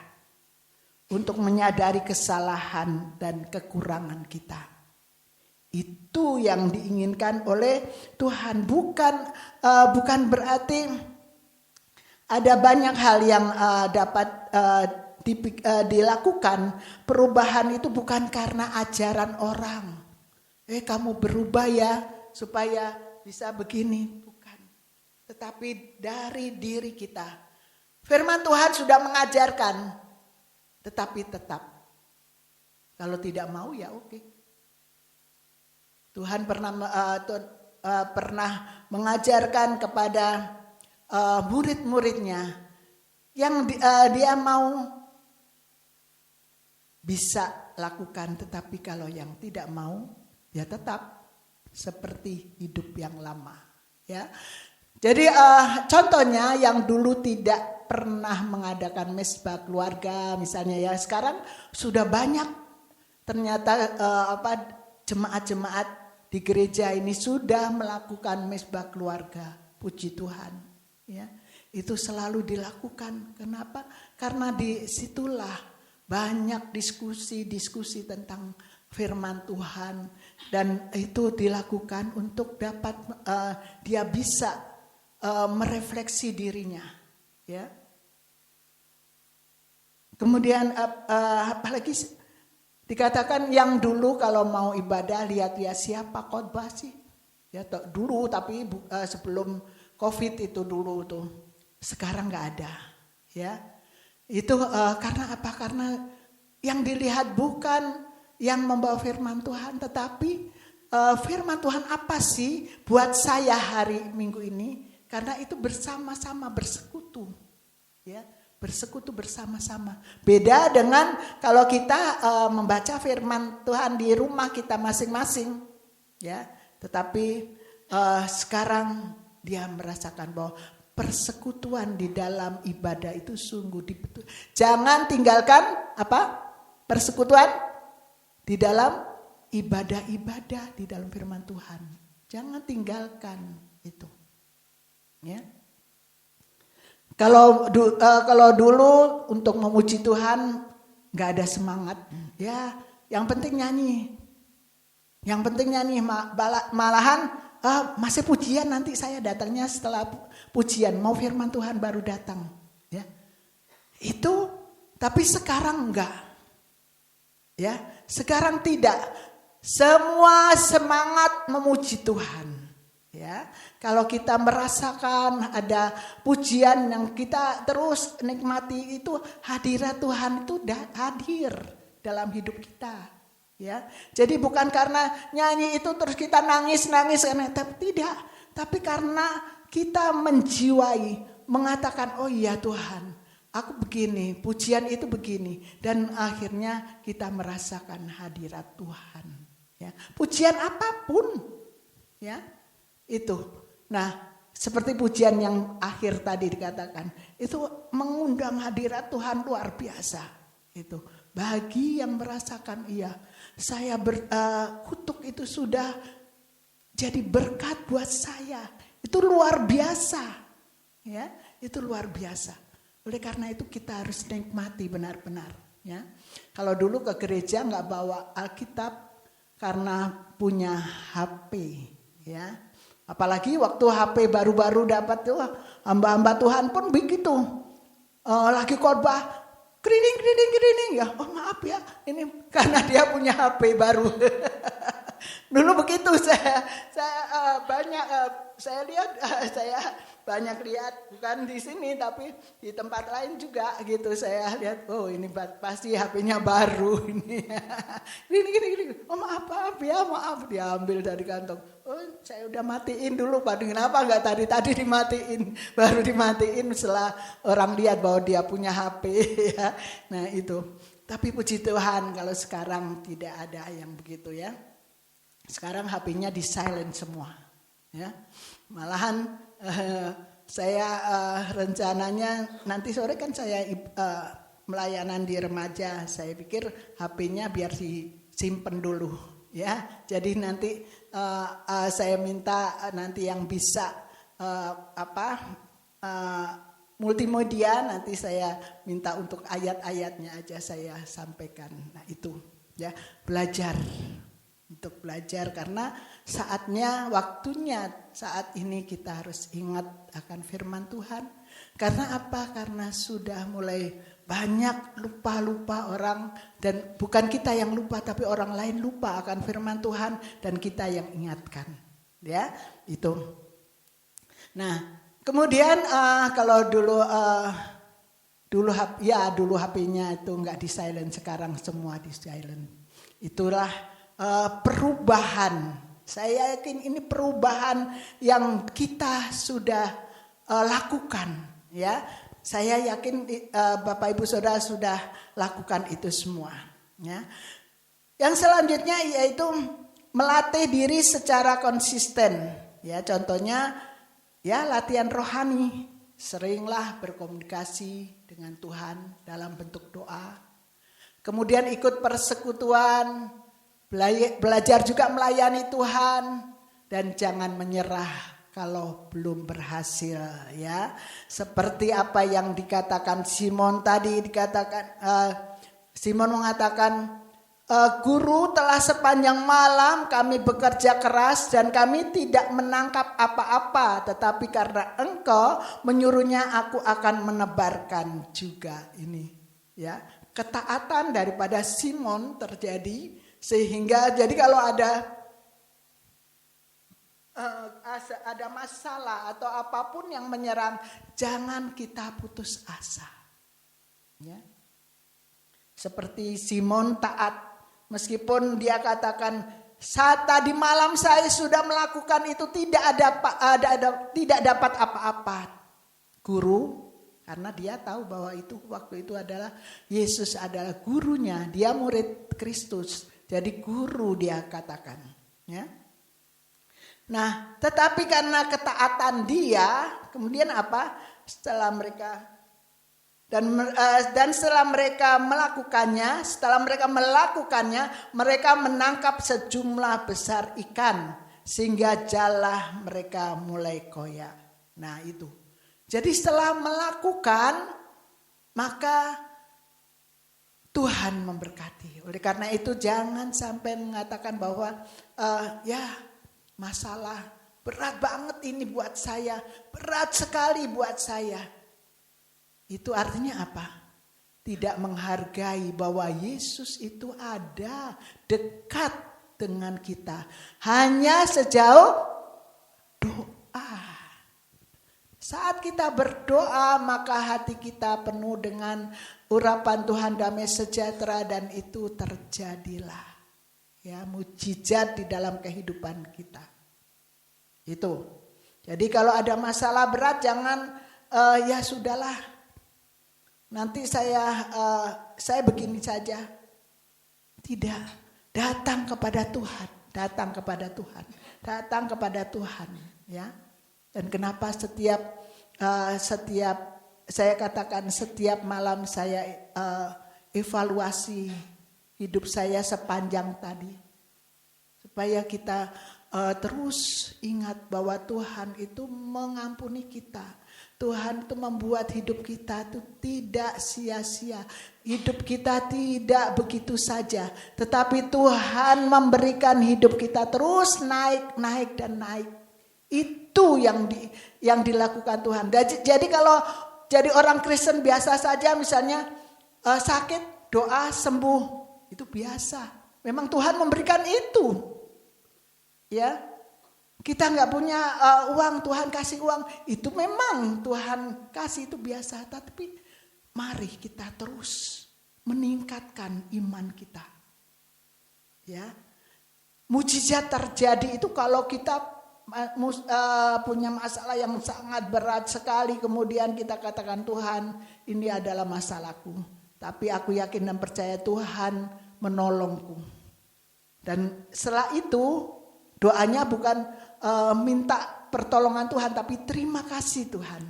untuk menyadari kesalahan dan kekurangan kita. Itu yang diinginkan oleh Tuhan. Bukan berarti ada banyak hal yang dapat dilakukan. Perubahan itu bukan karena ajaran orang. Kamu berubah ya supaya bisa begini. Bukan. Tetapi dari diri kita. Firman Tuhan sudah mengajarkan. Tetapi tetap. Kalau tidak mau ya oke. Tuhan pernah mengajarkan kepada murid-muridnya yang dia mau bisa lakukan, tetapi kalau yang tidak mau ya tetap seperti hidup yang lama, ya. Jadi contohnya yang dulu tidak pernah mengadakan mesbah keluarga misalnya ya, sekarang sudah banyak ternyata jemaat-jemaat di gereja ini sudah melakukan mesbah keluarga. Puji Tuhan, ya. Itu selalu dilakukan. Kenapa? Karena disitulah banyak diskusi tentang firman Tuhan, dan itu dilakukan untuk dapat dia bisa merefleksi dirinya, ya. Kemudian apalagi dikatakan yang dulu kalau mau ibadah lihat ya siapa khotbah sih, ya dulu, tapi sebelum COVID itu dulu tuh. Sekarang nggak ada, ya. Itu karena apa? Karena yang dilihat bukan yang membawa firman Tuhan, tetapi firman Tuhan apa sih buat saya hari Minggu ini? Karena itu bersama-sama bersekutu, ya, bersekutu bersama-sama. Beda dengan kalau kita membaca firman Tuhan di rumah kita masing-masing, ya. Tetapi sekarang dia merasakan bahwa persekutuan di dalam ibadah itu sungguh dibetul. Jangan tinggalkan apa? Persekutuan di dalam ibadah-ibadah di dalam firman Tuhan. Jangan tinggalkan itu. Ya. Kalau dulu untuk memuji Tuhan nggak ada semangat, ya. Yang penting nyanyi, malahan masih pujian, nanti saya datangnya setelah pujian, mau firman Tuhan baru datang, ya. Itu, tapi sekarang enggak, ya. Sekarang tidak, semua semangat memuji Tuhan, ya. Kalau kita merasakan ada pujian yang kita terus nikmati, itu hadirat Tuhan itu hadir dalam hidup kita, ya. Jadi bukan karena nyanyi itu terus kita nangis tidak, tapi karena kita menjiwai, mengatakan oh iya Tuhan, aku begini, pujian itu begini, dan akhirnya kita merasakan hadirat Tuhan, ya. Pujian apapun, ya, itu. Nah, seperti pujian yang akhir tadi dikatakan, itu mengundang hadirat Tuhan luar biasa. Itu bagi yang merasakan iya, saya kutuk itu sudah jadi berkat buat saya. Itu luar biasa, ya. Itu luar biasa. Oleh karena itu kita harus nikmati benar-benar, ya. Kalau dulu ke gereja nggak bawa Alkitab karena punya HP, ya. Apalagi waktu HP baru-baru dapat tuh, hamba-hamba Tuhan pun begitu. Lagi khotbah, kerining ya. Oh maaf ya, ini karena dia punya HP baru. Dulu begitu saya banyak lihat, bukan di sini tapi di tempat lain juga gitu. Saya lihat, oh ini pasti HP-nya baru ini. Gini. Oh maaf ya, maaf, diambil dari kantong. Oh saya udah matiin dulu, Pak. Kenapa nggak tadi dimatiin? Baru dimatiin setelah orang lihat bahwa dia punya HP, ya. Nah itu. Tapi puji Tuhan kalau sekarang tidak ada yang begitu, ya. Sekarang HP-nya di silent semua, ya. Malahan saya rencananya nanti sore kan saya melayanan di remaja. Saya pikir HP-nya biar disimpan dulu, ya. Jadi nanti saya minta nanti yang bisa multimedia, nanti saya minta untuk ayat-ayatnya aja saya sampaikan. Nah itu, ya, belajar. untuk belajar karena saatnya, waktunya saat ini kita harus ingat akan firman Tuhan. Karena apa? Karena sudah mulai banyak lupa-lupa orang, dan bukan kita yang lupa tapi orang lain lupa akan firman Tuhan dan kita yang ingatkan. Ya, itu. Nah, kemudian kalau dulu HP-nya itu nggak di silent, sekarang semua di silent. Itulah perubahan. Saya yakin ini perubahan yang kita sudah lakukan, ya. Saya yakin Bapak Ibu Saudara sudah lakukan itu semua, ya. Yang selanjutnya yaitu melatih diri secara konsisten, ya. Contohnya ya latihan rohani, seringlah berkomunikasi dengan Tuhan dalam bentuk doa. Kemudian ikut persekutuan, belajar juga melayani Tuhan, dan jangan menyerah kalau belum berhasil, ya. Seperti apa yang dikatakan Simon tadi, Simon mengatakan, Guru, telah sepanjang malam kami bekerja keras dan kami tidak menangkap apa-apa, tetapi karena Engkau menyuruhnya, aku akan menebarkan juga ini, ya. Ketaatan daripada Simon terjadi sehingga jadi kalau ada masalah atau apapun yang menyerang, jangan kita putus asa, ya. Seperti Simon taat, meskipun dia katakan saat tadi malam saya sudah melakukan itu tidak dapat apa-apa, Guru, karena dia tahu bahwa itu waktu itu adalah Yesus adalah gurunya, dia murid Kristus, jadi guru dia katakan, ya. Nah, tetapi karena ketaatan dia, kemudian apa? Setelah mereka melakukannya, mereka menangkap sejumlah besar ikan sehingga jala mereka mulai koyak. Nah, itu. Jadi setelah melakukan, maka Tuhan memberkati. Oleh karena itu jangan sampai mengatakan bahwa masalah berat banget ini buat saya, berat sekali buat saya. Itu artinya apa? Tidak menghargai bahwa Yesus itu ada dekat dengan kita. Hanya sejauh doa. Saat kita berdoa, maka hati kita penuh dengan urapan Tuhan damai sejahtera, dan itu terjadilah. Ya, mujizat di dalam kehidupan kita. Itu. Jadi kalau ada masalah berat jangan ya sudahlah. Nanti saya begini saja. Tidak. Datang kepada Tuhan, datang kepada Tuhan, ya. Dan kenapa setiap saya katakan setiap malam saya evaluasi hidup saya sepanjang tadi, supaya kita terus ingat bahwa Tuhan itu mengampuni kita. Tuhan itu membuat hidup kita itu tidak sia-sia. Hidup kita tidak begitu saja, tetapi Tuhan memberikan hidup kita terus naik dan naik. Itu yang dilakukan Tuhan. Jadi kalau jadi orang Kristen biasa saja, misalnya sakit, doa sembuh, itu biasa. Memang Tuhan memberikan itu, ya. Kita nggak punya uang, Tuhan kasih uang, itu memang Tuhan kasih, itu biasa. Tapi mari kita terus meningkatkan iman kita, ya. Mujizat terjadi itu kalau kita punya masalah yang sangat berat sekali, kemudian kita katakan, Tuhan, ini adalah masalahku, tapi aku yakin dan percaya Tuhan menolongku. Dan setelah itu doanya bukan minta pertolongan Tuhan, tapi terima kasih Tuhan,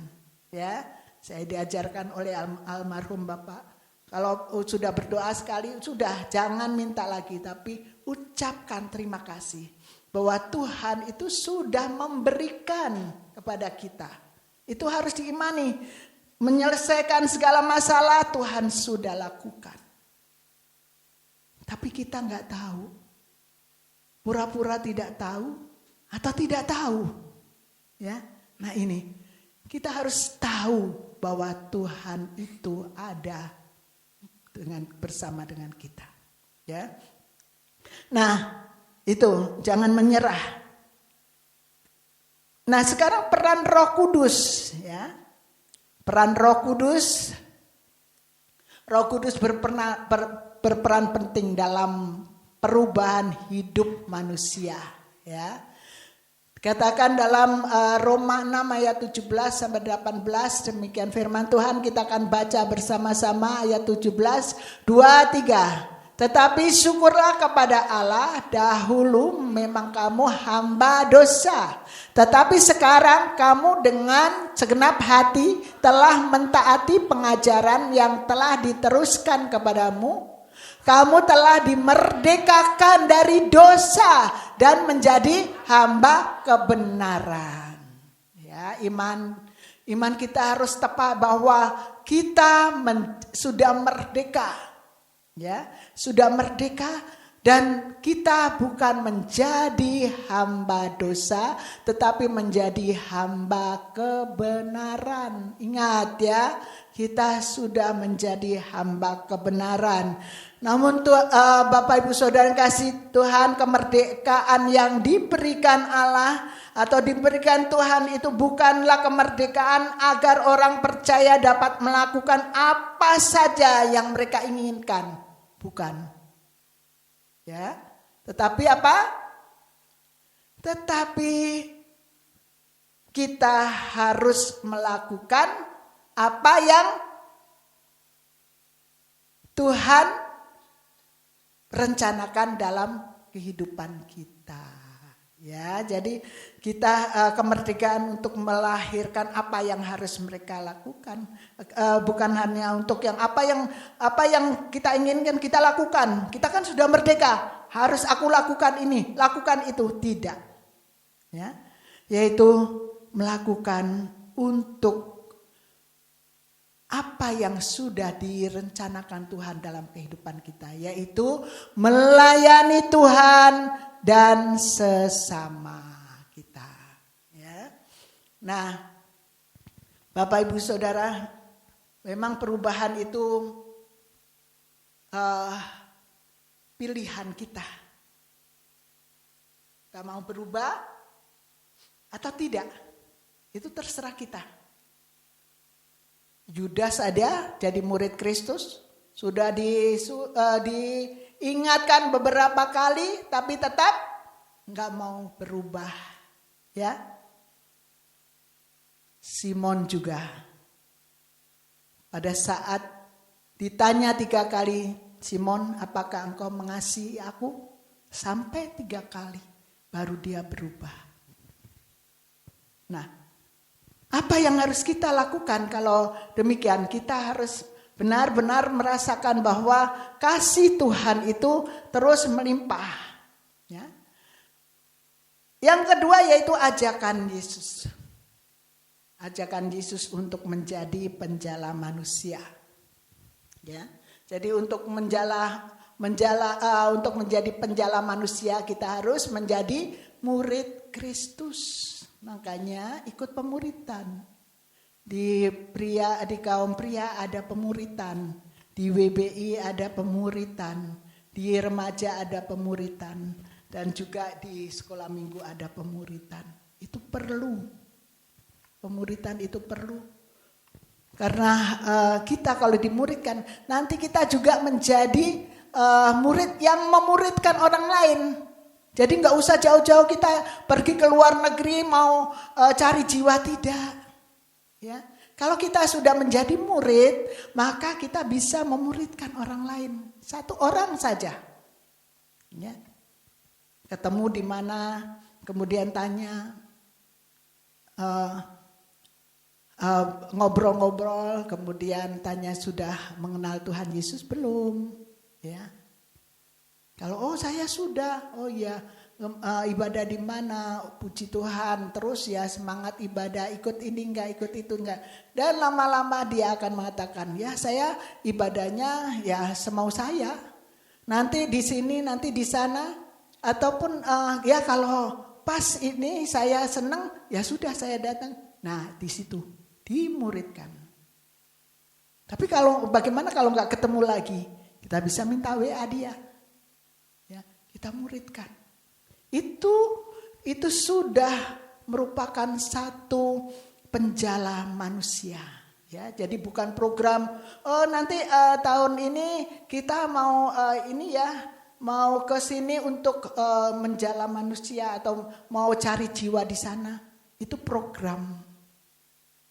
ya. Saya diajarkan oleh almarhum Bapak, kalau sudah berdoa sekali, sudah jangan minta lagi, tapi ucapkan terima kasih bahwa Tuhan itu sudah memberikan kepada kita. Itu harus diimani. Menyelesaikan segala masalah Tuhan sudah lakukan. Tapi kita nggak tahu pura-pura tidak tahu atau tidak tahu. Ya. Nah ini, kita harus tahu bahwa Tuhan itu ada bersama dengan kita. Ya. Nah, itu jangan menyerah. Nah, sekarang peran Roh Kudus, ya. Peran Roh Kudus. Roh Kudus berperan penting dalam perubahan hidup manusia, ya. Katakan dalam Roma 6 ayat 17 sampai 18, demikian firman Tuhan, kita akan baca bersama-sama ayat 17, 2, 3. Tetapi syukurlah kepada Allah, dahulu memang kamu hamba dosa, tetapi sekarang kamu dengan segenap hati telah mentaati pengajaran yang telah diteruskan kepadamu. Kamu telah dimerdekakan dari dosa dan menjadi hamba kebenaran. Ya, iman kita harus tepat bahwa kita sudah merdeka. Ya, sudah merdeka dan kita bukan menjadi hamba dosa tetapi menjadi hamba kebenaran. Ingat ya, kita sudah menjadi hamba kebenaran. Namun Bapak Ibu Saudara kasih Tuhan, kemerdekaan yang diberikan Allah atau diberikan Tuhan itu bukanlah kemerdekaan agar orang percaya dapat melakukan apa saja yang mereka inginkan. Bukan. Ya. Tetapi apa? Tetapi kita harus melakukan apa yang Tuhan rencanakan dalam kehidupan kita. Ya, jadi kita kemerdekaan untuk melahirkan apa yang harus mereka lakukan, bukan hanya untuk yang apa yang kita inginkan kita lakukan. Kita kan sudah merdeka, harus aku lakukan ini, lakukan itu, tidak. Ya, yaitu melakukan untuk apa yang sudah direncanakan Tuhan dalam kehidupan kita, yaitu melayani Tuhan dan sesama kita. Ya. Nah, Bapak Ibu Saudara, memang perubahan itu pilihan kita. Kita mau berubah atau tidak, itu terserah kita. Yudas ada jadi murid Kristus, sudah diingatkan beberapa kali, tapi tetap nggak mau berubah. Ya, Simon juga pada saat ditanya 3 kali, Simon, apakah engkau mengasihi aku? Sampai 3 kali baru dia berubah. Nah, apa yang harus kita lakukan kalau demikian? Kita harus benar-benar merasakan bahwa kasih Tuhan itu terus melimpah. Ya. Yang kedua yaitu ajakan Yesus. Ajakan Yesus untuk menjadi penjala manusia. Ya. Jadi untuk untuk menjadi penjala manusia kita harus menjadi murid Kristus. Makanya ikut pemuritan. Di kaum pria ada pemuritan, di WBI ada pemuritan, di remaja ada pemuritan, dan juga di sekolah minggu ada pemuritan. Itu perlu. Pemuritan itu perlu. Karena kita kalau dimuridkan, nanti kita juga menjadi murid yang memuridkan orang lain. Jadi nggak usah jauh-jauh kita pergi ke luar negeri mau cari jiwa, tidak. Ya, kalau kita sudah menjadi murid, maka kita bisa memuridkan orang lain. 1 orang saja. Ya. Ketemu di mana, kemudian tanya, ngobrol-ngobrol, kemudian tanya sudah mengenal Tuhan Yesus belum? Ya. Kalau saya sudah, ya ibadah di mana, puji Tuhan, terus ya semangat ibadah, ikut ini enggak, ikut itu enggak. Dan lama-lama dia akan mengatakan, ya saya ibadahnya ya semau saya. Nanti di sini, nanti di sana, ataupun ya kalau pas ini saya senang, ya sudah saya datang. Nah di situ dimuridkan. Tapi bagaimana kalau nggak ketemu lagi? Kita bisa minta WA dia, ya kita muridkan. Itu sudah merupakan satu penjala manusia. Ya, jadi bukan program. Nanti tahun ini kita mau mau ke sini untuk menjala manusia atau mau cari jiwa di sana. Itu program.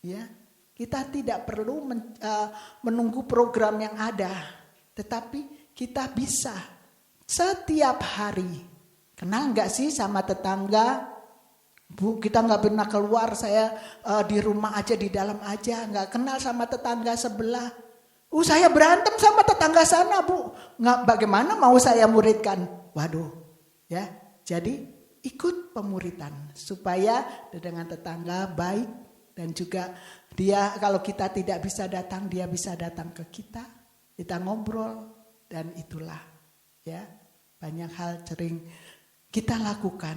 Ya, kita tidak perlu menunggu program yang ada, tetapi kita bisa setiap hari. Kenal nggak sih sama tetangga? Bu, kita nggak pernah keluar, saya di rumah aja, di dalam aja, nggak kenal sama tetangga sebelah. Saya berantem sama tetangga sana, Bu. Nggak, bagaimana mau saya muridkan? Waduh, ya. Jadi ikut pemuridan supaya dengan tetangga baik dan juga dia kalau kita tidak bisa datang, dia bisa datang ke kita ngobrol dan itulah ya banyak hal sering kita lakukan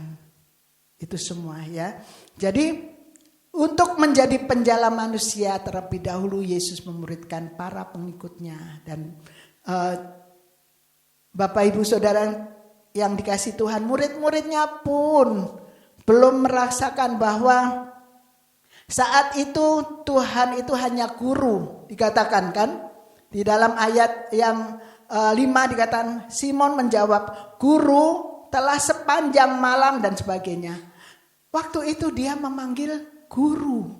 itu semua ya. Jadi untuk menjadi penjala manusia terlebih dahulu Yesus memuridkan para pengikutnya dan Bapak Ibu Saudara yang dikasih Tuhan, murid-muridnya pun belum merasakan bahwa saat itu Tuhan itu hanya guru, dikatakan kan di dalam ayat yang 5 dikatakan Simon menjawab, "Guru, telah sepanjang malam," dan sebagainya. Waktu itu dia memanggil guru,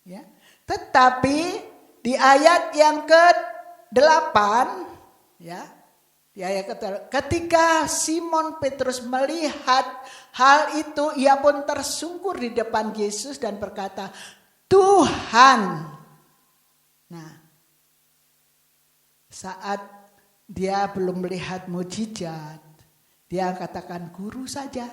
ya. Tetapi di ayat yang ke-8, ya, di ayat ketika Simon Petrus melihat hal itu, ia pun tersungkur di depan Yesus dan berkata, "Tuhan." Nah, saat dia belum melihat mukjizat, dia katakan guru saja,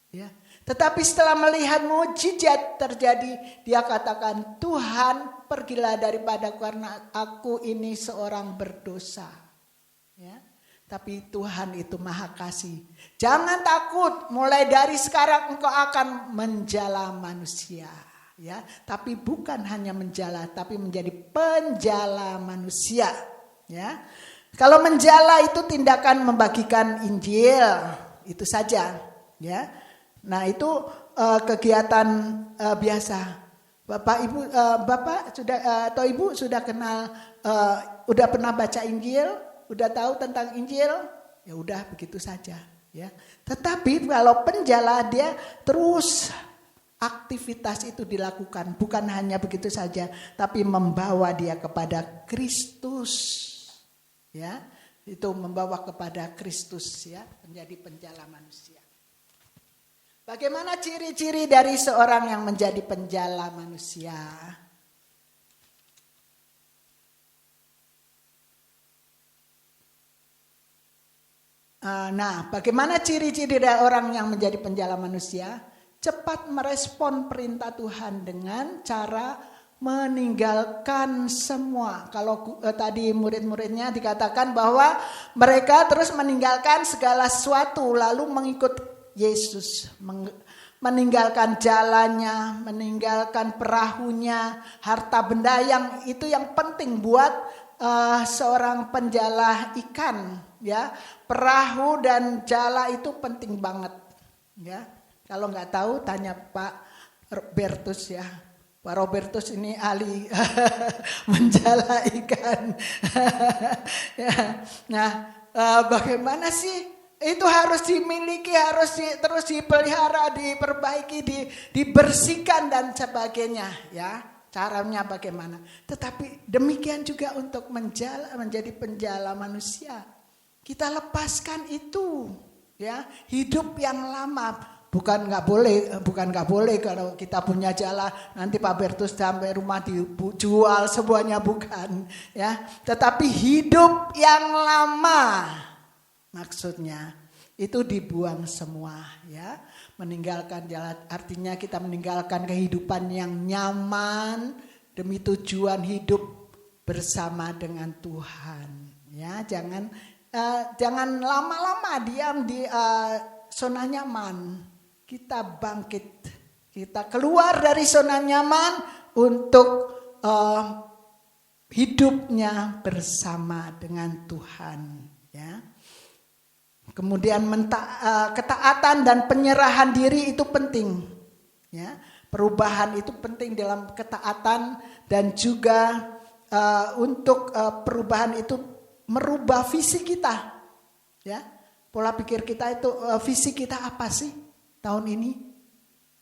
ya. Tetapi setelah melihat mukjizat terjadi, dia katakan, "Tuhan, pergilah daripada karena aku ini seorang berdosa." Ya. Tapi Tuhan itu Maha Kasih. Jangan takut, mulai dari sekarang engkau akan menjala manusia. Ya, tapi bukan hanya menjala, tapi menjadi penjala manusia. Ya, kalau menjala itu tindakan membagikan Injil, itu saja. Ya, nah itu kegiatan biasa. Bapak Ibu, Bapak sudah atau Ibu sudah kenal, udah pernah baca Injil? Udah tahu tentang Injil, ya udah begitu saja, ya. Tetapi kalau penjala dia terus aktivitas itu dilakukan, bukan hanya begitu saja, tapi membawa dia kepada Kristus, ya. Itu membawa kepada Kristus, ya, menjadi penjala manusia. Bagaimana ciri-ciri dari seorang yang menjadi penjala manusia? Nah, bagaimana ciri-ciri dari orang yang menjadi penjala manusia? Cepat merespon perintah Tuhan dengan cara meninggalkan semua. Kalau tadi murid-muridnya dikatakan bahwa mereka terus meninggalkan segala sesuatu lalu mengikut Yesus. Meninggalkan jalannya, meninggalkan perahunya, harta benda yang itu yang penting buat seorang penjala ikan. Ya, perahu dan jala itu penting banget. Ya, kalau nggak tahu tanya Pak Robertus ya. Pak Robertus ini ahli menjala ikan. Ya, nah, bagaimana sih? Itu harus dimiliki, harus terus dipelihara, diperbaiki, dibersihkan dan sebagainya. Ya, caranya bagaimana? Tetapi demikian juga untuk menjadi penjala manusia. Kita lepaskan itu, ya, hidup yang lama. Bukan nggak boleh kalau kita punya jala nanti Pak Bertus sampai rumah dijual semuanya, bukan, ya. Tetapi hidup yang lama maksudnya itu dibuang semua, ya. Meninggalkan jalan artinya kita meninggalkan kehidupan yang nyaman demi tujuan hidup bersama dengan Tuhan, ya. Jangan lama-lama diam zona nyaman, kita bangkit, kita keluar dari zona nyaman untuk hidupnya bersama dengan Tuhan, ya. Kemudian ketaatan dan penyerahan diri itu penting, ya. Perubahan itu penting dalam ketaatan dan juga untuk perubahan itu merubah visi kita, ya. Pola pikir kita itu visi kita apa sih tahun ini?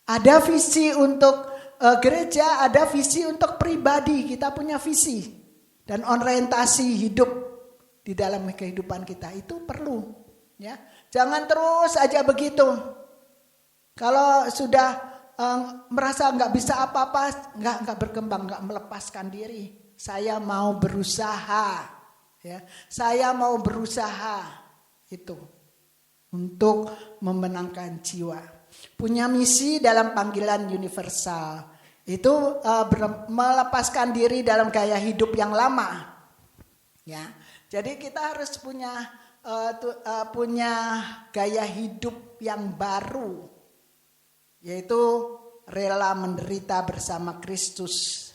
Ada visi untuk gereja, ada visi untuk pribadi. Kita punya visi dan orientasi hidup di dalam kehidupan kita itu perlu, ya. Jangan terus aja begitu. Kalau sudah merasa nggak bisa apa-apa, nggak berkembang, nggak melepaskan diri. Saya mau berusaha, ya. Saya mau berusaha itu untuk memenangkan jiwa. Punya misi dalam panggilan universal itu melepaskan diri dalam gaya hidup yang lama, ya. Jadi kita harus punya gaya hidup yang baru, yaitu rela menderita bersama Kristus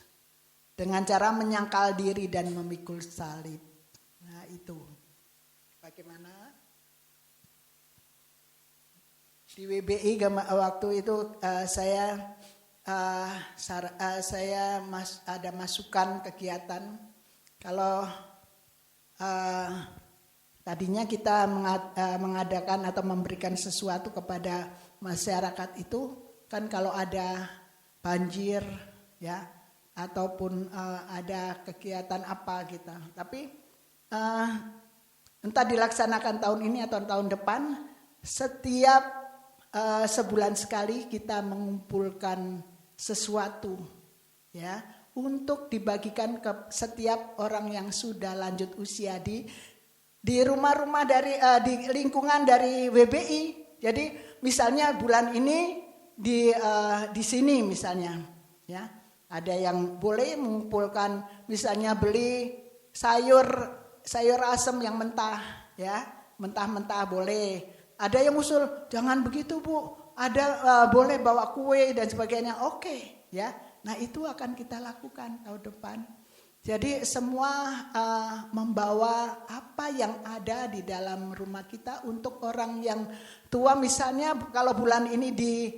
dengan cara menyangkal diri dan memikul salib. Nah itu bagaimana? Di WBI waktu itu saya ada masukan kegiatan. Kalau tadinya kita mengadakan atau memberikan sesuatu kepada masyarakat itu kan kalau ada banjir, ya, ataupun ada kegiatan apa gitu. Tapi entah dilaksanakan tahun ini atau tahun depan, setiap sebulan sekali kita mengumpulkan sesuatu, ya, untuk dibagikan ke setiap orang yang sudah lanjut usia di rumah-rumah di lingkungan dari WBI. Jadi misalnya bulan ini di sini misalnya, ya, ada yang boleh mengumpulkan misalnya beli sayur asem yang mentah, ya, mentah-mentah boleh. Ada yang usul, jangan begitu Bu, ada boleh bawa kue dan sebagainya. Oke, ya. Nah itu akan kita lakukan tahun depan. Jadi semua membawa apa yang ada di dalam rumah kita untuk orang yang tua. Misalnya kalau bulan ini di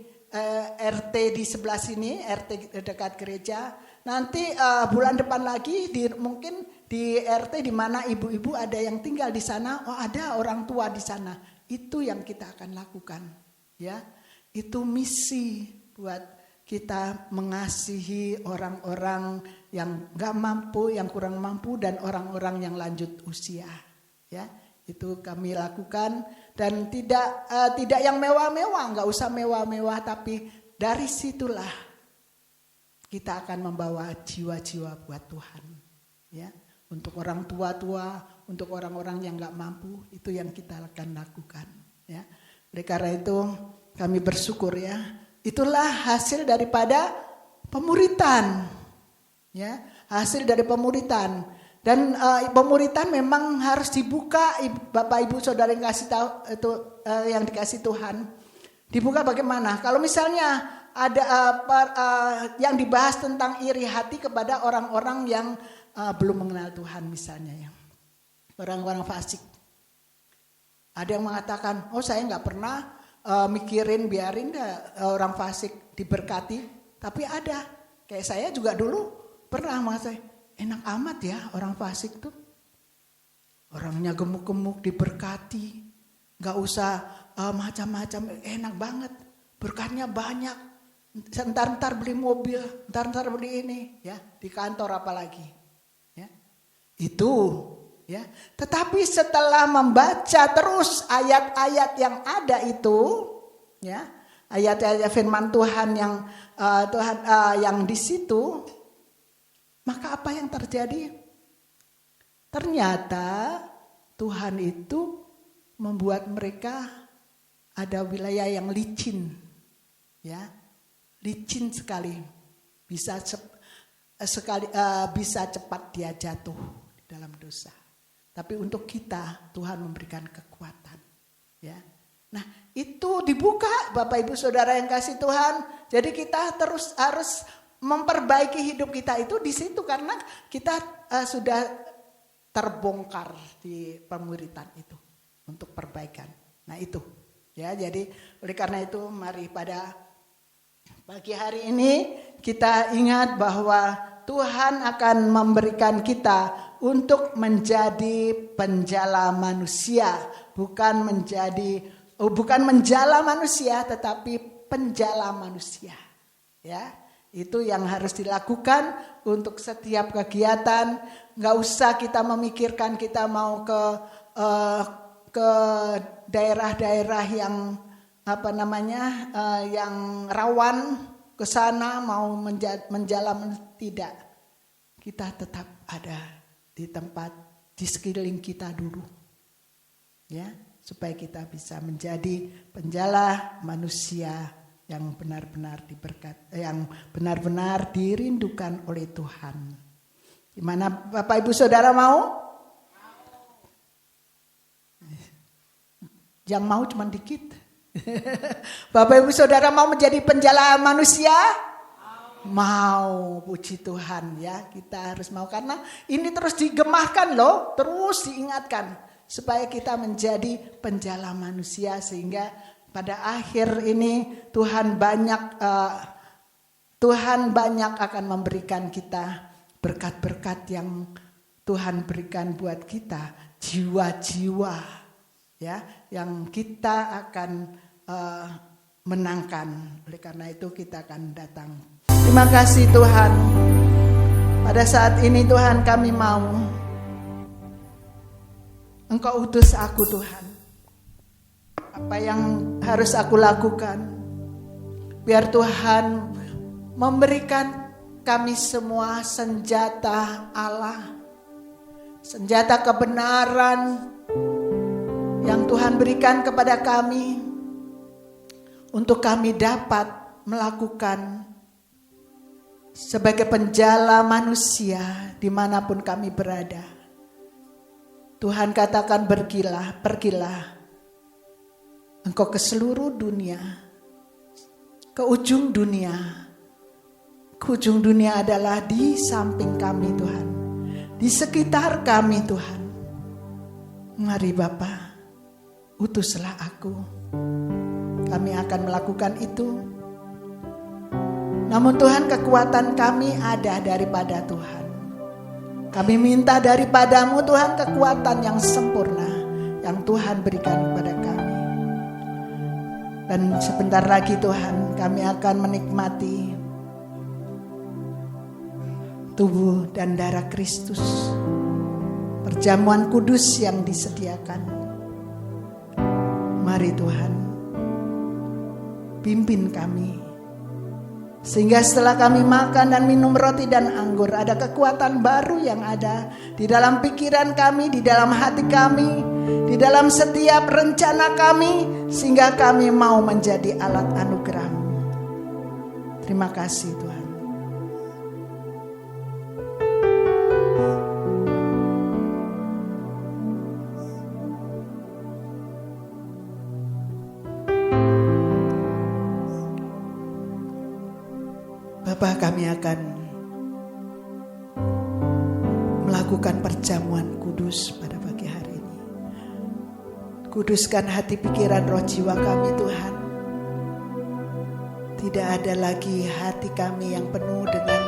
RT di sebelah sini, RT dekat gereja. Nanti bulan depan lagi mungkin di RT di mana ibu-ibu ada yang tinggal di sana. Oh ada orang tua di sana. Itu yang kita akan lakukan, ya. Itu misi buat kita mengasihi orang-orang yang nggak mampu, yang kurang mampu, dan orang-orang yang lanjut usia, ya. Itu kami lakukan dan tidak yang mewah-mewah, nggak usah mewah-mewah, tapi dari situlah kita akan membawa jiwa-jiwa buat Tuhan, ya. Untuk orang tua-tua, untuk orang-orang yang nggak mampu, itu yang kita akan lakukan, ya. Oleh karena itu kami bersyukur, ya. Itulah hasil daripada pemuritan, ya. Hasil dari pemuritan dan pemuritan memang harus dibuka, Bapak Ibu Saudara yang kasih tahu itu yang dikasih Tuhan. Dibuka bagaimana? Kalau misalnya ada yang dibahas tentang iri hati kepada orang-orang yang belum mengenal Tuhan misalnya, ya. Orang-orang fasik. Ada yang mengatakan, oh saya nggak pernah mikirin biarin orang fasik diberkati. Tapi ada, kayak saya juga dulu pernah merasa enak amat ya orang fasik tuh. Orangnya gemuk-gemuk diberkati, nggak usah macam-macam, enak banget, berkatnya banyak. Ntar beli mobil, ntar beli ini, ya, di kantor apalagi. Itu, ya. Tetapi setelah membaca terus ayat-ayat yang ada itu, ya, ayat-ayat firman Tuhan yang yang di situ, maka apa yang terjadi? Ternyata Tuhan itu membuat mereka ada wilayah yang licin, ya, licin sekali, bisa cepat dia jatuh dalam dosa. Tapi untuk kita Tuhan memberikan kekuatan, ya. Nah, itu dibuka, Bapak Ibu Saudara yang kasih Tuhan. Jadi kita terus harus memperbaiki hidup kita itu di situ karena kita sudah terbongkar di pemuritan itu untuk perbaikan. Nah itu ya, jadi oleh karena itu mari pada pagi hari ini kita ingat bahwa Tuhan akan memberikan kita untuk menjadi penjala manusia, bukan menjala manusia tetapi penjala manusia. Ya, itu yang harus dilakukan untuk setiap kegiatan. Nggak usah kita memikirkan kita mau ke daerah-daerah yang yang rawan, ke sana mau menjalan, tidak. Kita tetap ada di tempat di sekeliling kita dulu. Ya, supaya kita bisa menjadi penjala manusia yang benar-benar yang benar-benar dirindukan oleh Tuhan. Gimana Bapak Ibu Saudara mau? Yang mau cuma dikit. Bapak Ibu Saudara mau menjadi penjala manusia? Mau, puji Tuhan ya. Kita harus mau karena ini terus digemahkan loh, terus diingatkan supaya kita menjadi penjala manusia sehingga pada akhir ini Tuhan banyak akan memberikan kita berkat-berkat yang Tuhan berikan buat kita, jiwa-jiwa ya yang kita akan menangkan. Oleh karena itu kita akan datang. Terima kasih Tuhan. Pada saat ini Tuhan kami mau Engkau utus aku Tuhan. Apa yang harus aku lakukan? Biar Tuhan memberikan kami semua senjata Allah. Senjata kebenaran yang Tuhan berikan kepada kami. Untuk kami dapat melakukan sebagai penjala manusia dimanapun kami berada. Tuhan katakan pergilah engkau ke seluruh dunia, ke ujung dunia. Ke ujung dunia adalah di samping kami Tuhan, di sekitar kami Tuhan. Mari Bapa, utuslah aku. Kami akan melakukan itu. Namun Tuhan, kekuatan kami ada daripada Tuhan. Kami minta daripadamu Tuhan kekuatan yang sempurna yang Tuhan berikan kepada kami. Dan sebentar lagi Tuhan kami akan menikmati tubuh dan darah Kristus, perjamuan kudus yang disediakan. Mari Tuhan, pimpin kami. Sehingga setelah kami makan dan minum roti dan anggur, ada kekuatan baru yang ada di dalam pikiran kami, di dalam hati kami, di dalam setiap rencana kami, sehingga kami mau menjadi alat anugerah-Mu. Terima kasih Tuhan. Bapa, kami akan melakukan perjamuan kudus pada pagi hari ini. Kuduskan hati, pikiran, roh, jiwa kami Tuhan. Tidak ada lagi hati kami yang penuh dengan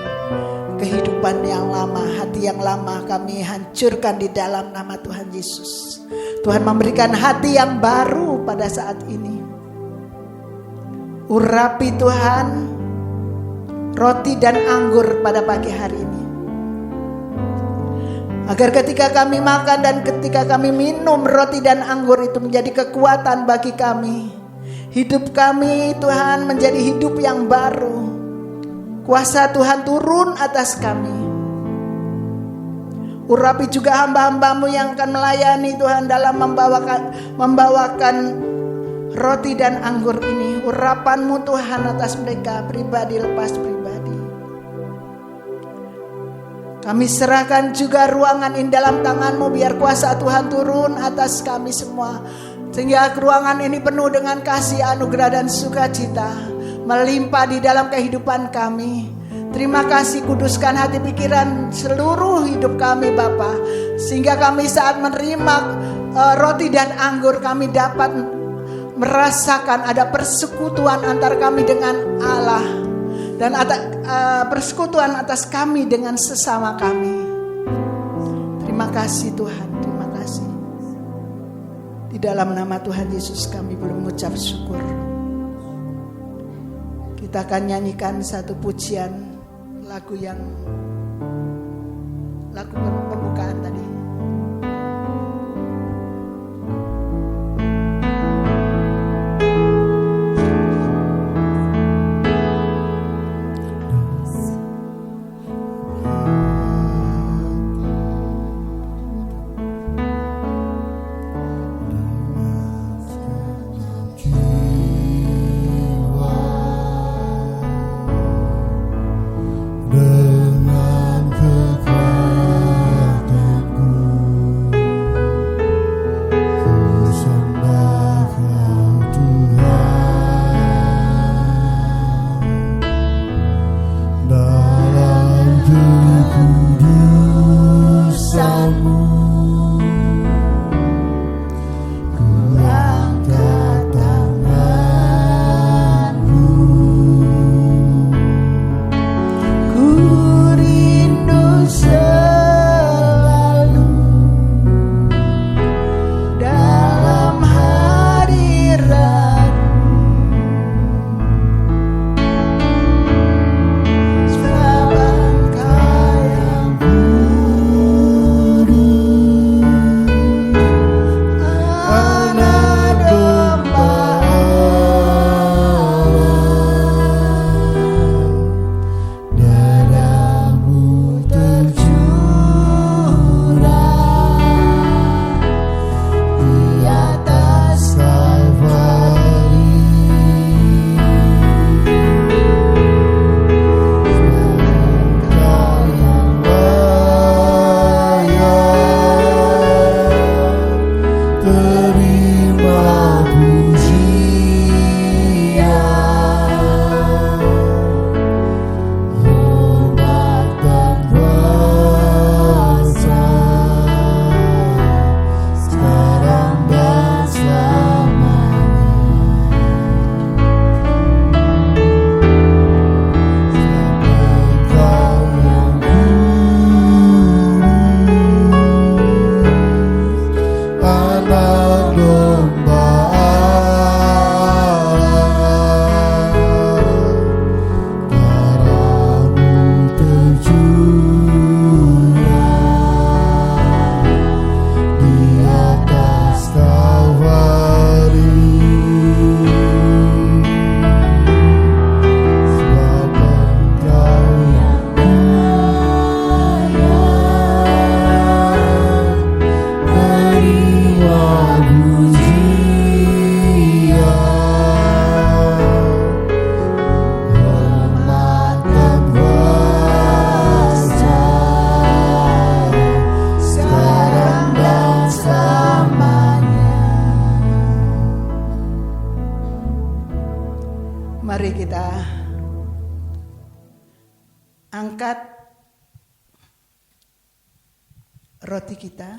kehidupan yang lama. Hati yang lama kami hancurkan di dalam nama Tuhan Yesus. Tuhan memberikan hati yang baru pada saat ini. Urapi Tuhan roti dan anggur pada pagi hari ini. Agar ketika kami makan dan ketika kami minum roti dan anggur itu menjadi kekuatan bagi kami. Hidup kami Tuhan menjadi hidup yang baru. Kuasa Tuhan turun atas kami. Urapi juga hamba-hamba-Mu yang akan melayani Tuhan dalam membawakan roti dan anggur ini. Urapan-Mu Tuhan atas mereka pribadi lepas pribadi. Kami serahkan juga ruangan ini dalam tangan-Mu, biar kuasa Tuhan turun atas kami semua. Sehingga ruangan ini penuh dengan kasih, anugerah dan sukacita melimpah di dalam kehidupan kami. Terima kasih, kuduskan hati pikiran seluruh hidup kami Bapa, sehingga kami saat menerima roti dan anggur kami dapat merasakan ada persekutuan antar kami dengan Allah dan persekutuan atas kami dengan sesama kami. Terima kasih Tuhan, terima kasih. Di dalam nama Tuhan Yesus kami mengucap syukur. Kita akan nyanyikan satu pujian lagu pembukaan tadi. angkat roti kita.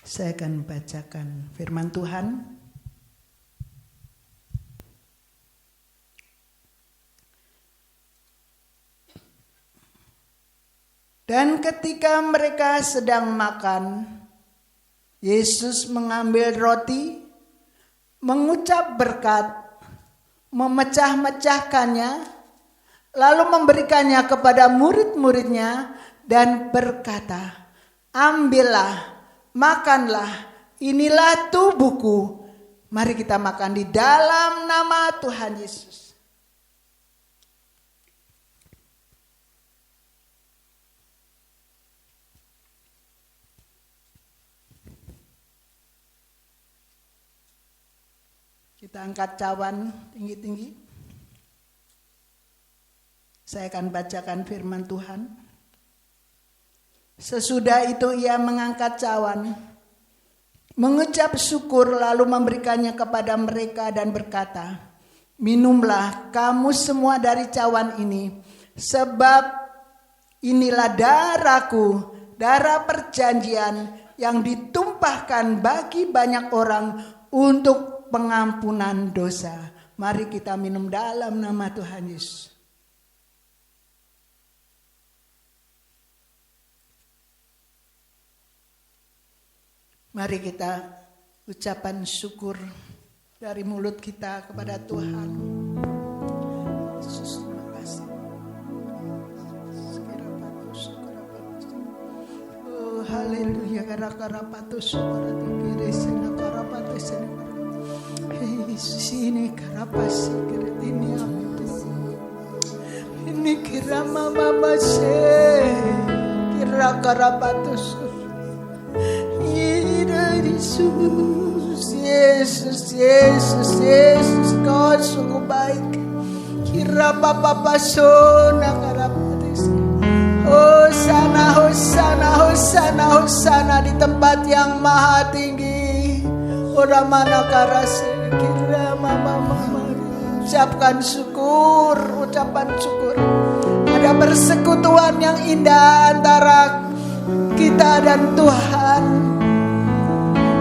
Saya akan bacakan firman Tuhan. Dan ketika mereka sedang makan, Yesus mengambil roti, mengucap berkat, memecah-mecahkannya, lalu memberikannya kepada murid-muridnya dan berkata, "Ambillah, makanlah, inilah tubuhku." Mari kita makan di dalam nama Tuhan Yesus. Kita angkat cawan tinggi-tinggi. Saya akan bacakan firman Tuhan. Sesudah itu ia mengangkat cawan, mengucap syukur lalu memberikannya kepada mereka dan berkata, minumlah kamu semua dari cawan ini, sebab inilah darahku, darah perjanjian yang ditumpahkan bagi banyak orang untuk pengampunan dosa. Mari kita minum dalam nama Tuhan Yesus. Mari kita ucapan syukur dari mulut kita kepada Tuhan. Yesus, terima kasih. Oh, haleluya. Karapatus, Yesus ini karapasi ini ini kira mama kira karapatus. Yesus, Yesus, Yesus, Kau sungguh baik. Kira Bapa Pasona karapatis. Hosana, Hosana, Hosana, Hosana di tempat yang maha tinggi. Ora mana karasi kira mama. Ucapkan syukur, ucapan syukur. Ada persekutuan yang indah antara kita dan Tuhan.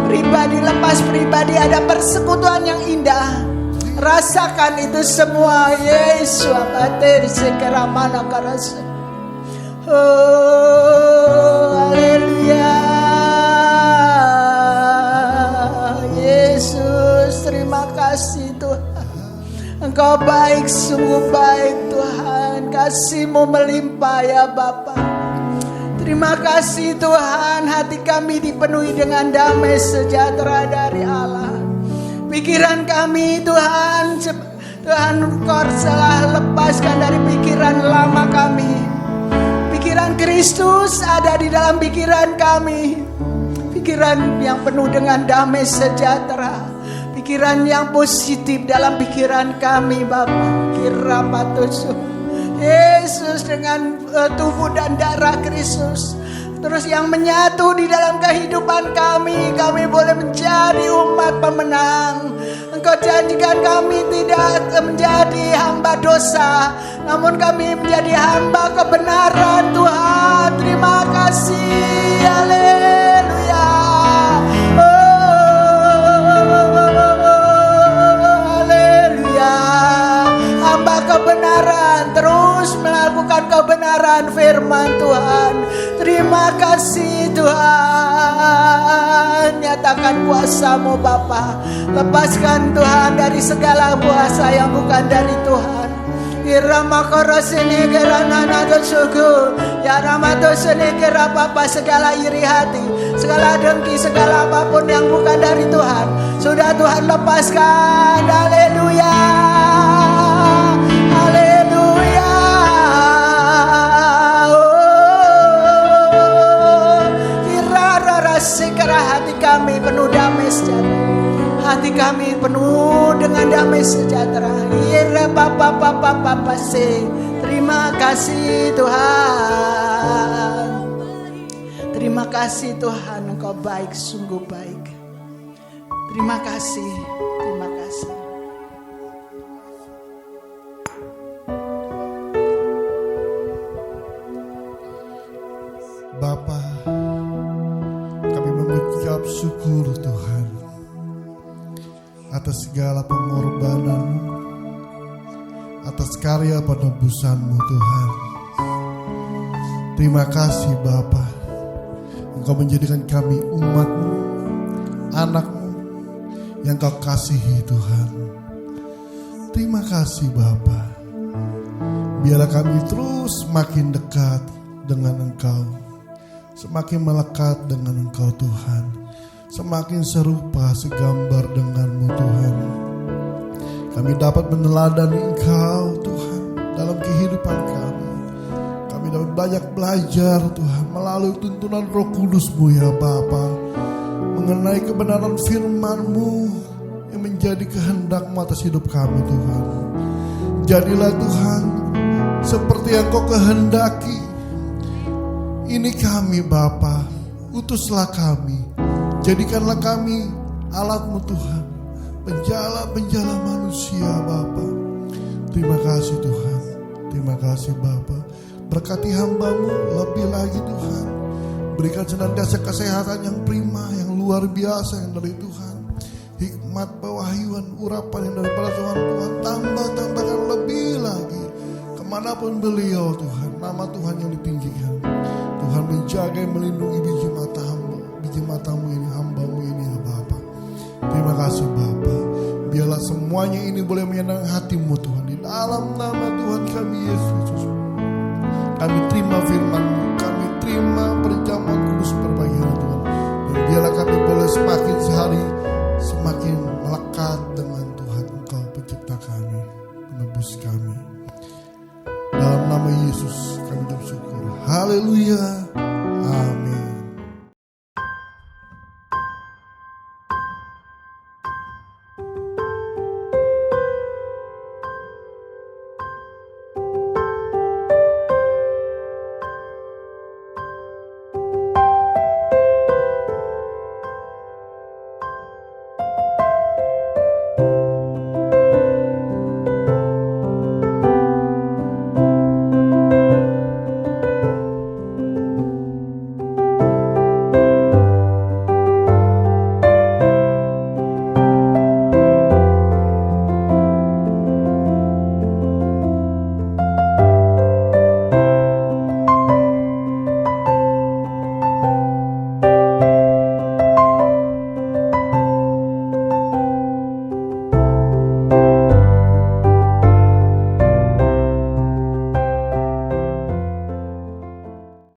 Pribadi lepas pribadi ada persekutuan yang indah. Rasakan itu semua. Yesus abater sekeramana karasa. Oh, haleluya. Yesus, terima kasih Tuhan. Engkau baik, sungguh baik Tuhan. Kasih-Mu melimpah ya Bapa. Terima kasih Tuhan, hati kami dipenuhi dengan damai sejahtera dari Allah. Pikiran kami Tuhan, Engkau telah lepaskan dari pikiran lama kami. Pikiran Kristus ada di dalam pikiran kami. Pikiran yang penuh dengan damai sejahtera. Pikiran yang positif dalam pikiran kami Bapa. Kira patusu. Yesus dengan tubuh dan darah Kristus terus yang menyatu di dalam kehidupan kami boleh menjadi umat pemenang. Engkau janjikan kami tidak menjadi hamba dosa, namun kami menjadi hamba kebenaran Tuhan. Terima kasih, haleluya. Hamba kebenaran terus melakukan kebenaran firman Tuhan. Terima kasih Tuhan. Nyatakan kuasa-Mu Bapa. Lepaskan Tuhan dari segala kuasa yang bukan dari Tuhan. Irama korosini geranana dosuku. Ya ramato seni kera Bapa, segala iri hati, segala dengki, segala apapun yang bukan dari Tuhan sudah Tuhan lepaskan. Haleluya. Haleluya. Kira segera hati kami penuh damai sejahtera. Hati kami penuh dengan damai sejahtera. Ira Bapa se. Terima kasih Tuhan. Terima kasih Tuhan, Engkau baik, sungguh baik. Terima kasih. Terima kasih. Bapa, kami mengucap syukur Tuhan atas segala pengorbanan-Mu, atas karya penebusan-Mu Tuhan. Terima kasih Bapa, Engkau menjadikan kami umat-Mu, anak-Mu yang Kau kasihi Tuhan. Terima kasih Bapa. Biarlah kami terus makin dekat dengan Engkau, semakin melekat dengan Engkau Tuhan, semakin serupa segambar dengan-Mu Tuhan. Kami dapat meneladani Engkau Tuhan dalam kehidupan kami. Kami dapat banyak belajar Tuhan melalui tuntunan Roh Kudus-Mu ya Bapa, mengenai kebenaran firman-Mu yang menjadi kehendak-Mu atas hidup kami Tuhan. Jadilah Tuhan seperti yang Kau kehendaki. Ini kami Bapa, utuslah kami. Jadikanlah kami alat-Mu Tuhan, penjala-penjala manusia Bapa. Terima kasih Tuhan, terima kasih Bapa. Berkati hamba-Mu lebih lagi Tuhan. Berikan senantiasa kesehatan yang prima, yang luar biasa yang dari Tuhan. Hikmat, pewahyuan, urapan yang daripada Tuhan tambahkan lebih lagi. Kemanapun beliau Tuhan, nama Tuhan yang ditinggikan. Tuhan menjaga dan melindungi biji mata-Mu ini, hamba-Mu ini ya Bapa. Terima kasih Bapa. Biarlah semuanya ini boleh menyenangkan hati-Mu Tuhan. Di dalam nama Tuhan kami Yesus, kami terima firman-Mu, kami terima perjamuan kudus berbagian Tuhan. Dan biarlah kami boleh semakin sehari semakin melekat dengan Tuhan, Engkau pencipta kami, penebus kami. Dalam nama Yesus kami bersyukur. Haleluya.